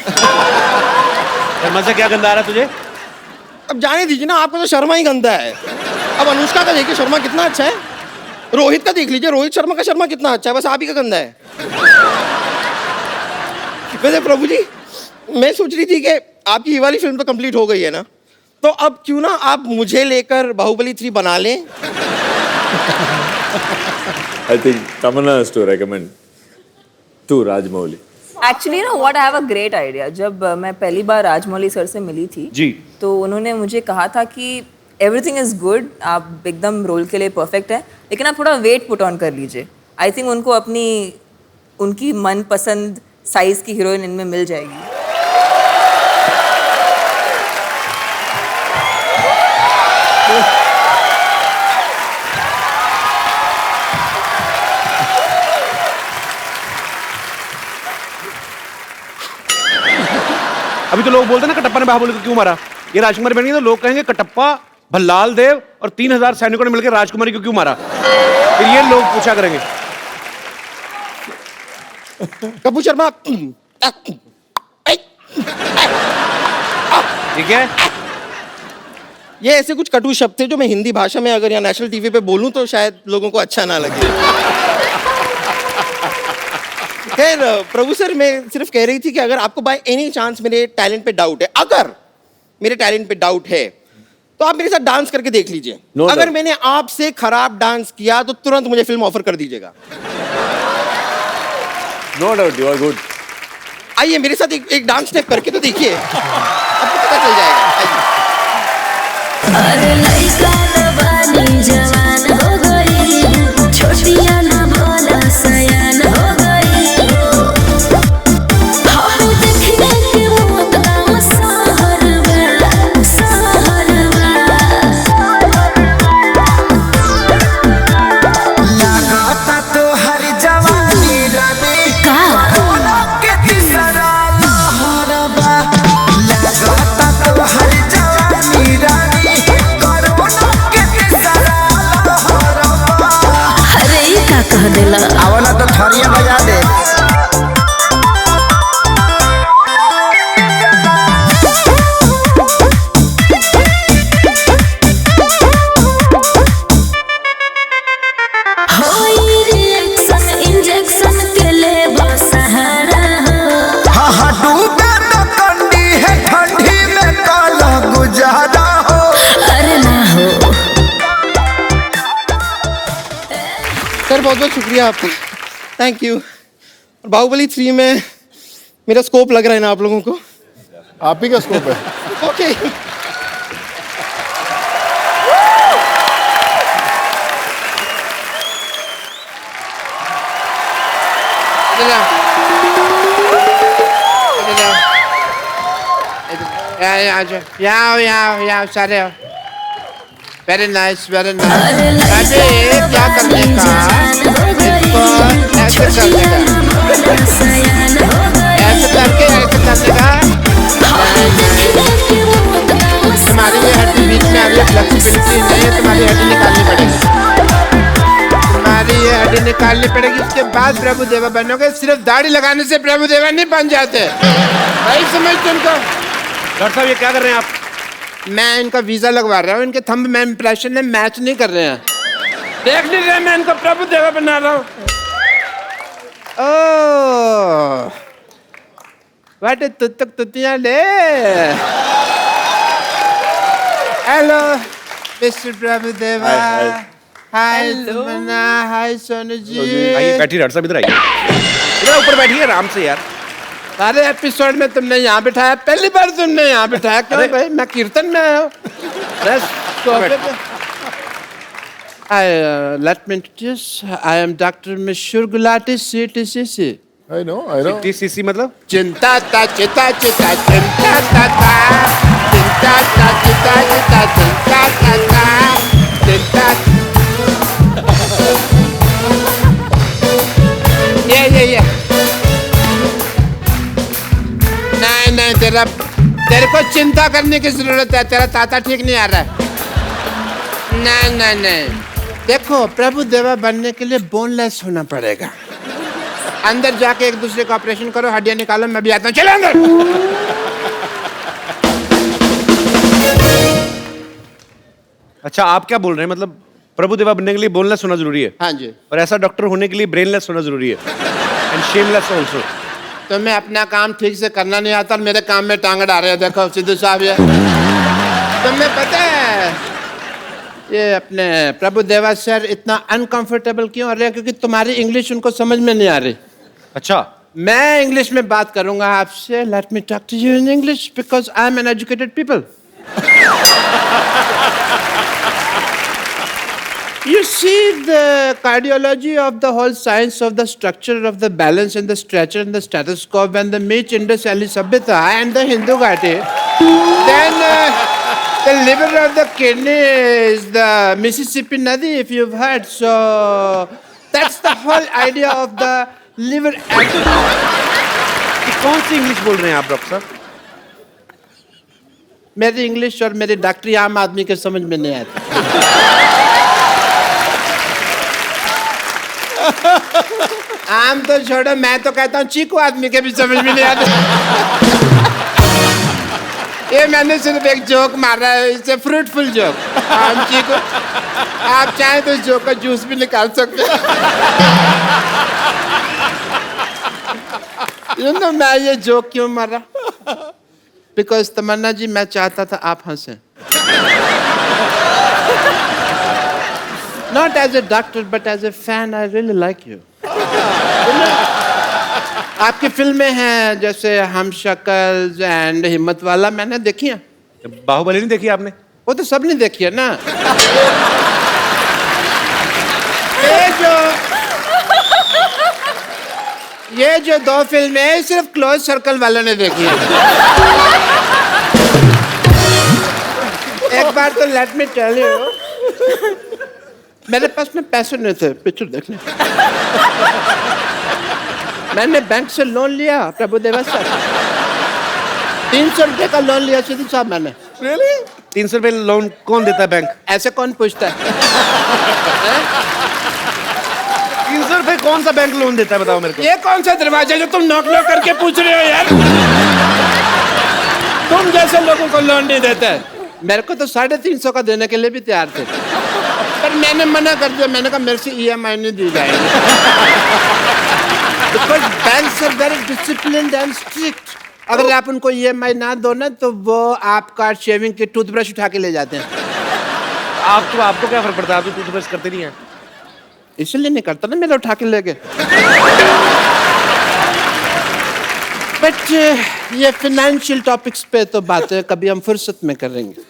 Speaker 2: शर्मा से क्या गंदा आ रहा है तुझे?
Speaker 3: अब जाने दीजिए ना, आपको तो शर्मा ही गंदा है। अब अनुष्का का देखिए शर्मा कितना अच्छा है, रोहित का देख लीजिए, रोहित शर्मा का शर्मा कितना अच्छा है, बस आप ही का गंदा है। वैसे प्रभु जी मैं सोच रही थी कि आपकी ये वाली फिल्म तो कंप्लीट हो गई है ना, तो अब क्यों ना आप मुझे लेकर बाहुबली 3 बना लें।
Speaker 12: I think Tamanna has to recommend to Rajmouli.
Speaker 11: Actually, you know what? I have a great idea. जब मैं पहली बार राजमौली सर से मिली थी
Speaker 2: जी,
Speaker 11: तो उन्होंने मुझे कहा था कि एवरीथिंग इज गुड, आप एकदम रोल के लिए परफेक्ट है, लेकिन आप थोड़ा वेट पुट ऑन कर लीजिए। आई थिंक उनको अपनी उनकी मनपसंद साइज की हीरोइन इनमें मिल जाएगी।
Speaker 2: अभी तो लोग बोलते हैं ना कटप्पा ने बाहुबली को क्यों मारा। ये राजकुमारी बन गई तो लोग कहेंगे कटप्पा भल्लाल देव और 3000 सैनिकों ने मिलकर राजकुमारी को क्यों मारा, फिर ये लोग पूछा करेंगे।
Speaker 3: कप्पू शर्मा
Speaker 2: ठीक है,
Speaker 3: ये ऐसे कुछ कटु शब्द थे जो मैं हिंदी भाषा में अगर या नेशनल टीवी पे बोलूं तो शायद लोगों को अच्छा ना लगे। खैर प्रभु सर मैं सिर्फ कह रही थी कि अगर आपको बाय एनी चांस मेरे टैलेंट पे डाउट है, अगर मेरे टैलेंट पे डाउट है तो आप मेरे साथ डांस करके देख लीजिए। अगर मैंने आपसे खराब डांस किया तो तुरंत मुझे फिल्म ऑफर कर दीजिएगा।
Speaker 12: No doubt, you are good.
Speaker 3: आइए मेरे साथ एक डांस स्टेप करके तो देखिए, आपको पता चल जाएगा।
Speaker 8: अरे लइका नवानी जवान हो गई, छोटिया ना भोला सयान हो गई। हम देखने के मौत का सहरवा सहरवा।
Speaker 9: लगाता तो हर जवानी रानी
Speaker 8: का
Speaker 9: के तीसरा लहरबा। लगाता तो हर जवानी रानी
Speaker 3: बहुत शुक्रिया आपका, थैंक यू। और बाहुबली 3 में मेरा स्कोप लग रहा है ना आप लोगों को?
Speaker 10: आप ही का स्कोप है।
Speaker 3: ओके।
Speaker 5: यहाँ सारे वेरी नाइस वेरी नाइस। अरे क्या करने का, इसको ऐसे करने का, ऐसे करके ऐसे करने का। तुम्हारी ये हड्डी बीच में आ रही है, फ्लेक्सिबिलिटी नहीं है, तुम्हारी हड्डी निकालनी पड़ेगी, तुम्हारी ये हड्डी निकालनी पड़ेगी। उसके बाद प्रभु देवा बनोगे। सिर्फ दाढ़ी लगाने से प्रभु देवा नहीं बन जाते भाई, समझ तुमको।
Speaker 2: डॉक्टर साहब ये क्या कर रहे हैं आप?
Speaker 5: मैं इनका वीजा लगवा रहा हूँ, इनके थंब में इंप्रेशन में मैच नहीं कर रहे हैं। देख नहीं रहे मैं इनको प्रभु देवा बना रहा हूँ। ओह वाटे तुतक तुतियां ले। हेलो मिस्टर प्रभु देवा। हाय तमन्ना, हाय सोनू जी।
Speaker 2: आइए बैठिए डॉक्टर साहब, इधर आइए, इधर ऊपर बैठिए आराम से यार।
Speaker 5: सारे एपिसोड में तुमने यहाँ बिठाया, पहली बार तुमने यहाँ बिठाया क्यों भाई? मैं कीर्तन में आया हूँ। Let me introduce. I am Dr. Mishur Gulati, CTCC.
Speaker 10: I know.
Speaker 2: CTCC मतलब?
Speaker 5: चिंता ता चिता चिता चिंता ता ता चिंता ता चिता चिता चिंता ता ता चिंता। ये नहीं तेरे को चिंता करने की जरूरत है, तेरा ताता ठीक नहीं आ रहा है। नहीं देखो, प्रभु देवा बनने के लिए बोनलेस होना पड़ेगा। अंदर जाके एक दूसरे का ऑपरेशन करो, हड्डियां निकालो, मैं भी आता हूँ। चलो अंदर।
Speaker 2: अच्छा आप क्या बोल रहे हैं, मतलब प्रभु देवा बनने के लिए बोनलेस होना जरूरी है?
Speaker 5: हाँ जी।
Speaker 2: और ऐसा डॉक्टर होने के लिए ब्रेनलेस होना जरूरी है, एंड शेमलेस ऑल्सो।
Speaker 5: तुम्हें अपना काम ठीक से करना नहीं आता और मेरे काम में टांग अड़ा रहे हो। देखो सिद्धू साहब, ये तुम्हें पता है ये अपने प्रभु देवा सर इतना अनकंफर्टेबल क्यों हो रहे हैं? क्योंकि तुम्हारी इंग्लिश उनको समझ में नहीं आ रही।
Speaker 2: अच्छा
Speaker 5: मैं इंग्लिश में बात करूंगा आपसे। Let me talk to you in English because I am an educated people. You see the cardiology of the whole science of the structure of the balance and the stretcher and the stethoscope and the Meech Indus Valley Sabhyata and the Hindu Ghati. Then the liver of the kidney is the Mississippi Nadi, if you've heard. So that's the whole idea of the liver.
Speaker 2: कौन सी English बोल रहे हैं आप doctor साहब?
Speaker 5: मेरी English और मेरी डॉक्टरी आम आदमी के समझ में नहीं आती। आम तो छोड़ो, मैं तो कहता हूँ चीकू आदमी के भी समझ में नहीं आता। ये मैंने सिर्फ एक जोक मारा है, इससे फ्रूटफुल जोक। आम चीकू, आप चाहें तो इस जोक का जूस भी निकाल सकते हैं। You know, मैं ये जोक क्यों मारा? बिकॉज तमन्ना जी, मैं चाहता था आप हंसें। Not as a doctor, but as a fan, I really like you. आपकी फिल्में हैं जैसे हम शक्ल एंड हिम्मत वाला, मैंने देखी है।
Speaker 2: बाहुबली नहीं देखी आपने?
Speaker 5: वो तो सब ने देखी है ना। ये जो दो फिल्में हैं सिर्फ क्लोज सर्कल वालों ने देखी है। एक बार तो लेट मी टेल यू, मेरे पास में पैसे नहीं थे पिक्चर देखने। मैंने बैंक से लोन लिया प्रभु देवा सर, 300 रुपए का लोन लिया सिद्धू साहब मैंने।
Speaker 2: Really? 300 रुपए लोन कौन देता है बैंक?
Speaker 5: ऐसे कौन पूछता है?
Speaker 2: 300 रुपए कौन सा बैंक लोन देता है बताओ मेरे को?
Speaker 5: ये कौन सा दरवाजा जो तुम नॉक नॉक करके पूछ रहे हो यार? तुम जैसे लोगों को लोन नहीं देता है। मेरे को तो 350 का देने के लिए भी तैयार थे, पर मैंने मना कर दिया। मैंने कहा मेरे से EMI नहीं दी जाएगी। Because banks are very disciplined and strict. अगर आप उनको EMI ना दो ना तो वो आपका शेविंग की टूथब्रश उठा के ले जाते हैं।
Speaker 2: आपको क्या फर्क पड़ता है? आप तो टूथब्रश करते नहीं हैं।
Speaker 5: इसलिए नहीं करता ना, मेरा उठा के ले गए। बट ये फाइनेंशियल टॉपिक्स पे तो बातें कभी हम फुर्सत में करेंगे।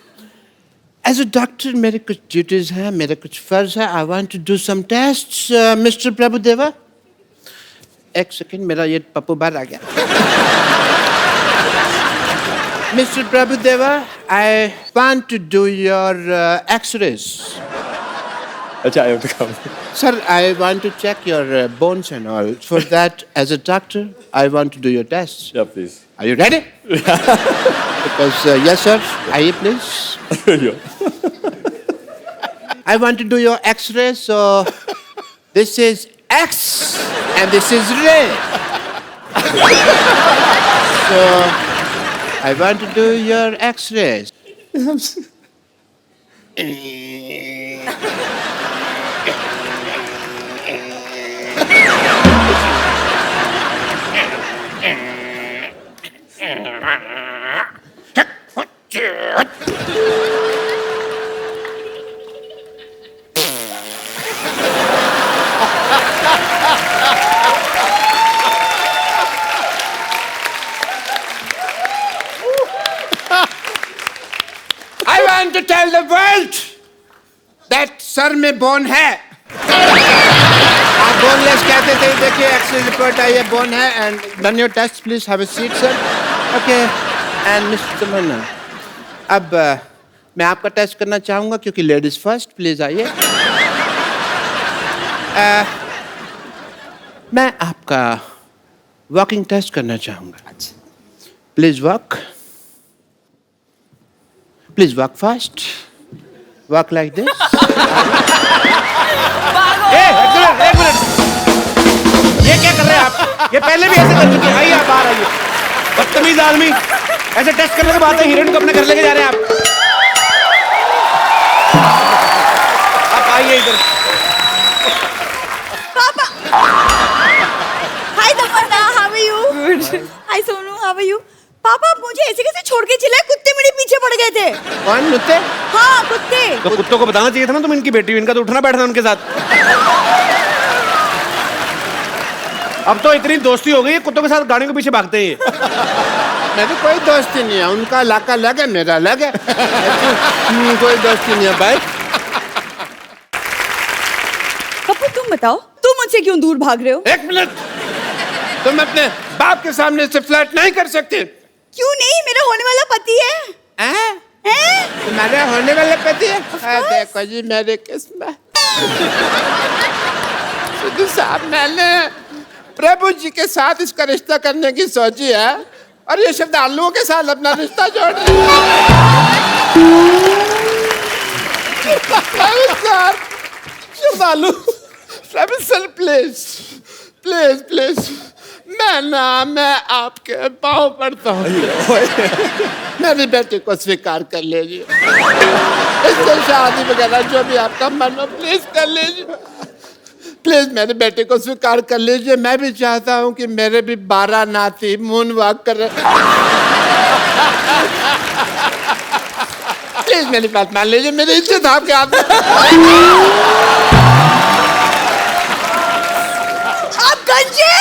Speaker 5: एज अ डॉक्टर मेरे कुछ ड्यूटीज हैं, मेरे कुछ फर्ज है। I want to do some tests. Mister Prabhudeva, एक सेकंड, मेरा ये पप्पू बाहर आ गया। Mister Prabhudeva, I want to do your x-rays.
Speaker 12: अच्छा, I have to come.
Speaker 5: Sir, I want to check your bones and all. For that, as a doctor, I want to do your tests.
Speaker 12: Yeah, please.
Speaker 5: Are you ready? Because, yes, sir. Aye, please. I want to do your X-ray. So, this is X, and this is ray. So, I want to do your X-rays. I want to tell the world that sir में bone है। आप boneless कहते थे, देखिए x ray report आई है, bone है। And done your test, please have a seat sir. Okay, and mister Tamannaah, अब मैं आपका टेस्ट करना चाहूँगा क्योंकि लेडीज फर्स्ट। प्लीज आइए। मैं आपका वॉकिंग टेस्ट करना चाहूँगा। Please walk, please walk fast, walk like this. एक मिनट, ये क्या कर रहे हैं आप? ये पहले भी ऐसे कर चुके हैं। आइए, आप बाहर आइए। बदतमीज आदमी, ऐसे टेस्ट करने के बाद हीरोइन को अपने घर लेके जा रहे हैं आप आइए इधर।
Speaker 14: पापा, hi Tamannaah, how are you? Good. Hi Sonu, how are you? पापा, आप मुझे ऐसे कैसे छोड़ के चले? कुत्ते मेरे पीछे पड़ गए थे।
Speaker 5: कौन कुत्ते?
Speaker 14: हाँ, कुत्ते।
Speaker 5: तो कुत्तों को बताना चाहिए था ना तुम इनकी बेटी हो, इनका तो उठना बैठना उनके साथ। अब तो इतनी दोस्ती हो गई है, कुत्तों के साथ गाड़ियों के पीछे भागते हैं ये। मेरी कोई दोस्ती नहीं है, उनका इलाका अलग है, मेरा अलग है। कोई दोस्ती नहीं है भाई।
Speaker 14: पप्पू, तुम बताओ, तुम मुझसे क्यों दूर भाग रहे हो?
Speaker 5: एक मिनट, तुम अपने बाप के सामने से फ्लर्ट नहीं कर सकते।
Speaker 14: क्यों नहीं? मेरा होने वाला पति है। हैं?
Speaker 5: तुम्हारे होने वाले पति है? देखो जी, मेरी किस्मत। सिद्धू साहब, मैंने प्रभु जी के साथ इसका रिश्ता करने की सोची है, और ये श्रद्धालुओं के साथ अपना रिश्ता जोड़ रही है। श्रद्धालु, सर प्लीज प्लीज प्लीज, मैं आपके पाँव पड़ता हूँ। मेरी बेटी को स्वीकार कर लीजिए, इससे शादी वगैरह जो भी आपका मन हो प्लीज कर लीजिए। प्लीज मेरी बेटी को स्वीकार कर लीजिए। मैं भी चाहता हूँ कि मेरे भी 12 नाती मून वॉक कर। प्लीज मेरी बात मान लीजिए, मेरी इज्जत आपके हाथ में।
Speaker 14: आप गंजे,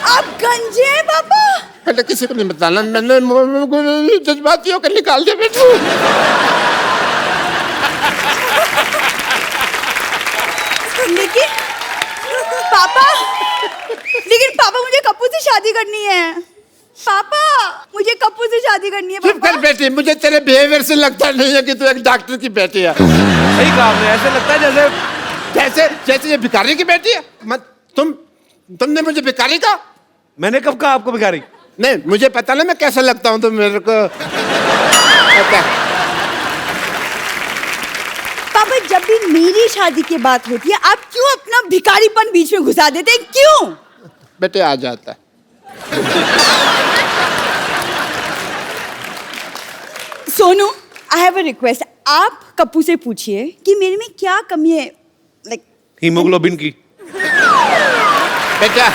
Speaker 14: आप गंजे हैं पापा।
Speaker 5: पहले किसी को नहीं बताना, मैंने जज्बातियों को निकाल दिया बेटू।
Speaker 14: लेकिन पापा मुझे कप्पू से शादी करनी है। पापा, मुझे कप्पू से शादी करनी है।
Speaker 5: चुप कर बेटी, मुझे तेरे बिहेवियर से लगता नहीं है कि तू एक डॉक्टर की बेटी है। सही कहा आपने, ऐसे लगता है जैसे जैसे ये भिखारी की बेटी है। मत तुमने मुझे भिखारी कहा? मैंने कब कहा आपको भिखारी? नहीं, मुझे पता ना मैं कैसा लगता हूँ, तो मेरे को पता।
Speaker 14: पापा, जब भी मेरी शादी की बात होती है, आप क्यों अपना भिखारीपन बीच में घुसा देते हैं? क्यों?
Speaker 5: बेटे आ जाता है।
Speaker 14: Sonu, I have a request. आप कप्पू से पूछिए कि मेरे में क्या कमी है, लाइक
Speaker 5: हीमोग्लोबिन की। बेटा,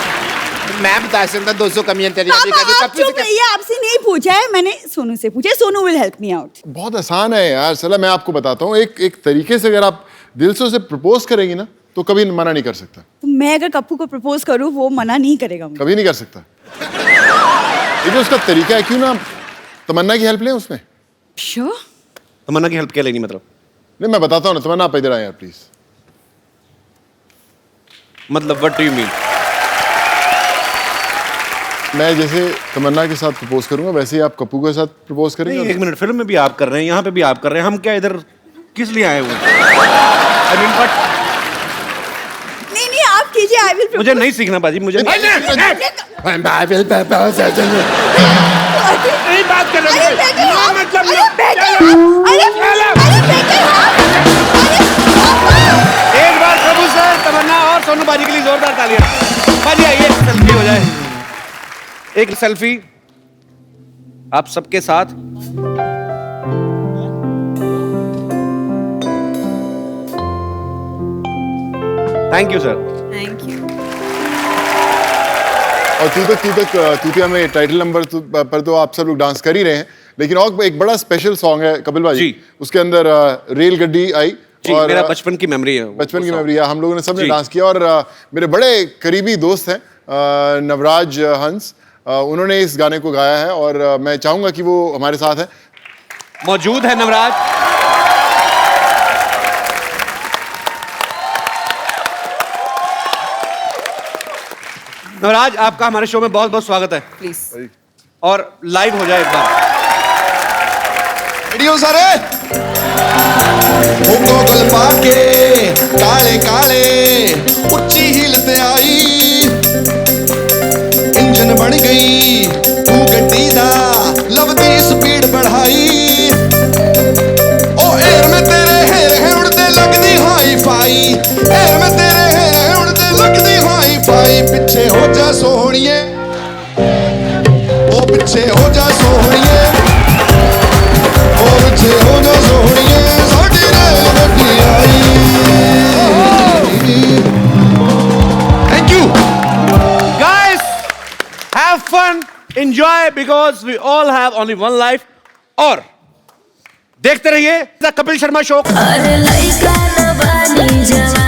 Speaker 5: मैं बता सकता 200 कमियां तेरी अभी
Speaker 14: पापा
Speaker 5: कभी
Speaker 14: आप
Speaker 5: कप्पू से
Speaker 14: चुप रहिए, आपसे नहीं पूछा है मैंने, सोनू से पूछा, Sonu will help me out.
Speaker 10: बहुत आसान है यार सला, मैं आपको बताता हूँ। एक तरीके से अगर आप दिल से उसे प्रपोज करेंगी ना तो कभी मना नहीं कर सकता।
Speaker 14: तो मैं अगर कप्पू को प्रपोज करूं वो मना नहीं करेगा मुझे?
Speaker 10: कभी नहीं कर सकता। ये जो उसका तरीका है, क्यों ना तमन्ना की हेल्प लें उसमें।
Speaker 14: श्योर।
Speaker 2: तमन्ना की हेल्प क्या लेनी मतलब?
Speaker 10: नहीं मैं बताता हूँ ना, तमन्ना आप इधर आए यार प्लीज।
Speaker 2: मतलब व्हाट डू यू मीन?
Speaker 10: मैं जैसे तमन्ना के साथ प्रपोज करूंगा वैसे ही आप कप्पू के साथ प्रपोज करेंगे।
Speaker 2: एक मिनट, फिल्म में भी आप कर रहे हैं, यहाँ पे भी आप कर रहे हैं, हम क्या इधर किस लिए आए हुए हैं? I mean, but
Speaker 14: नहीं आप कीजिए, आई विल।
Speaker 2: मुझे नहीं सीखना बाजी, मुझे नहीं।
Speaker 5: I will नहीं बात कर रहे
Speaker 14: अरे
Speaker 5: मतलब
Speaker 2: एक बार प्रभु सर, तमन्ना और सोनू बाजी के लिए जोरदार तालियां। बाजी आइए, सेल्फी हो जाए। एक सेल्फी आप सबके साथ। Thank you sir.
Speaker 11: Thank you.
Speaker 10: और तूतिया में टाइटल नंबर पर तो आप सब लोग डांस कर ही रहे हैं, लेकिन और एक बड़ा स्पेशल सॉन्ग है कपिल भाई, उसके अंदर रेल गड्डी आई
Speaker 2: और मेरा बचपन की मेमोरी है,
Speaker 10: बचपन की मेमोरी है। हम लोगों ने सबने डांस किया और मेरे बड़े करीबी दोस्त हैं नवराज हंस, उन्होंने इस गाने को गाया है और मैं चाहूंगा कि वो हमारे साथ है,
Speaker 2: मौजूद है नवराज। नवराज आपका हमारे शो में बहुत बहुत स्वागत है।
Speaker 11: प्लीज।
Speaker 2: और लाइव हो जाए एक बार।
Speaker 9: वीडियो सारे गोगल पाके काले काले उच्ची हील ते आई, इंजन बन गई तू गड्डी दा लवदी स्पीड बढ़ाई, ओ एयर में तेरे हेर है उड़ते लगदी हाई फाई, एयर में तेरे हेर है उड़ते लगदी हाई फाई, पीछे हो जा सोहणिए ओ पीछे हो जा सोहणिए ओ पीछे हो जा सोहणिए साडी रेल गड्डी आई।
Speaker 2: Thank you guys, have fun, enjoy because we all have only one life. और देखते रहिए द कपिल शर्मा शो।
Speaker 8: अरे लइका न बानी जवान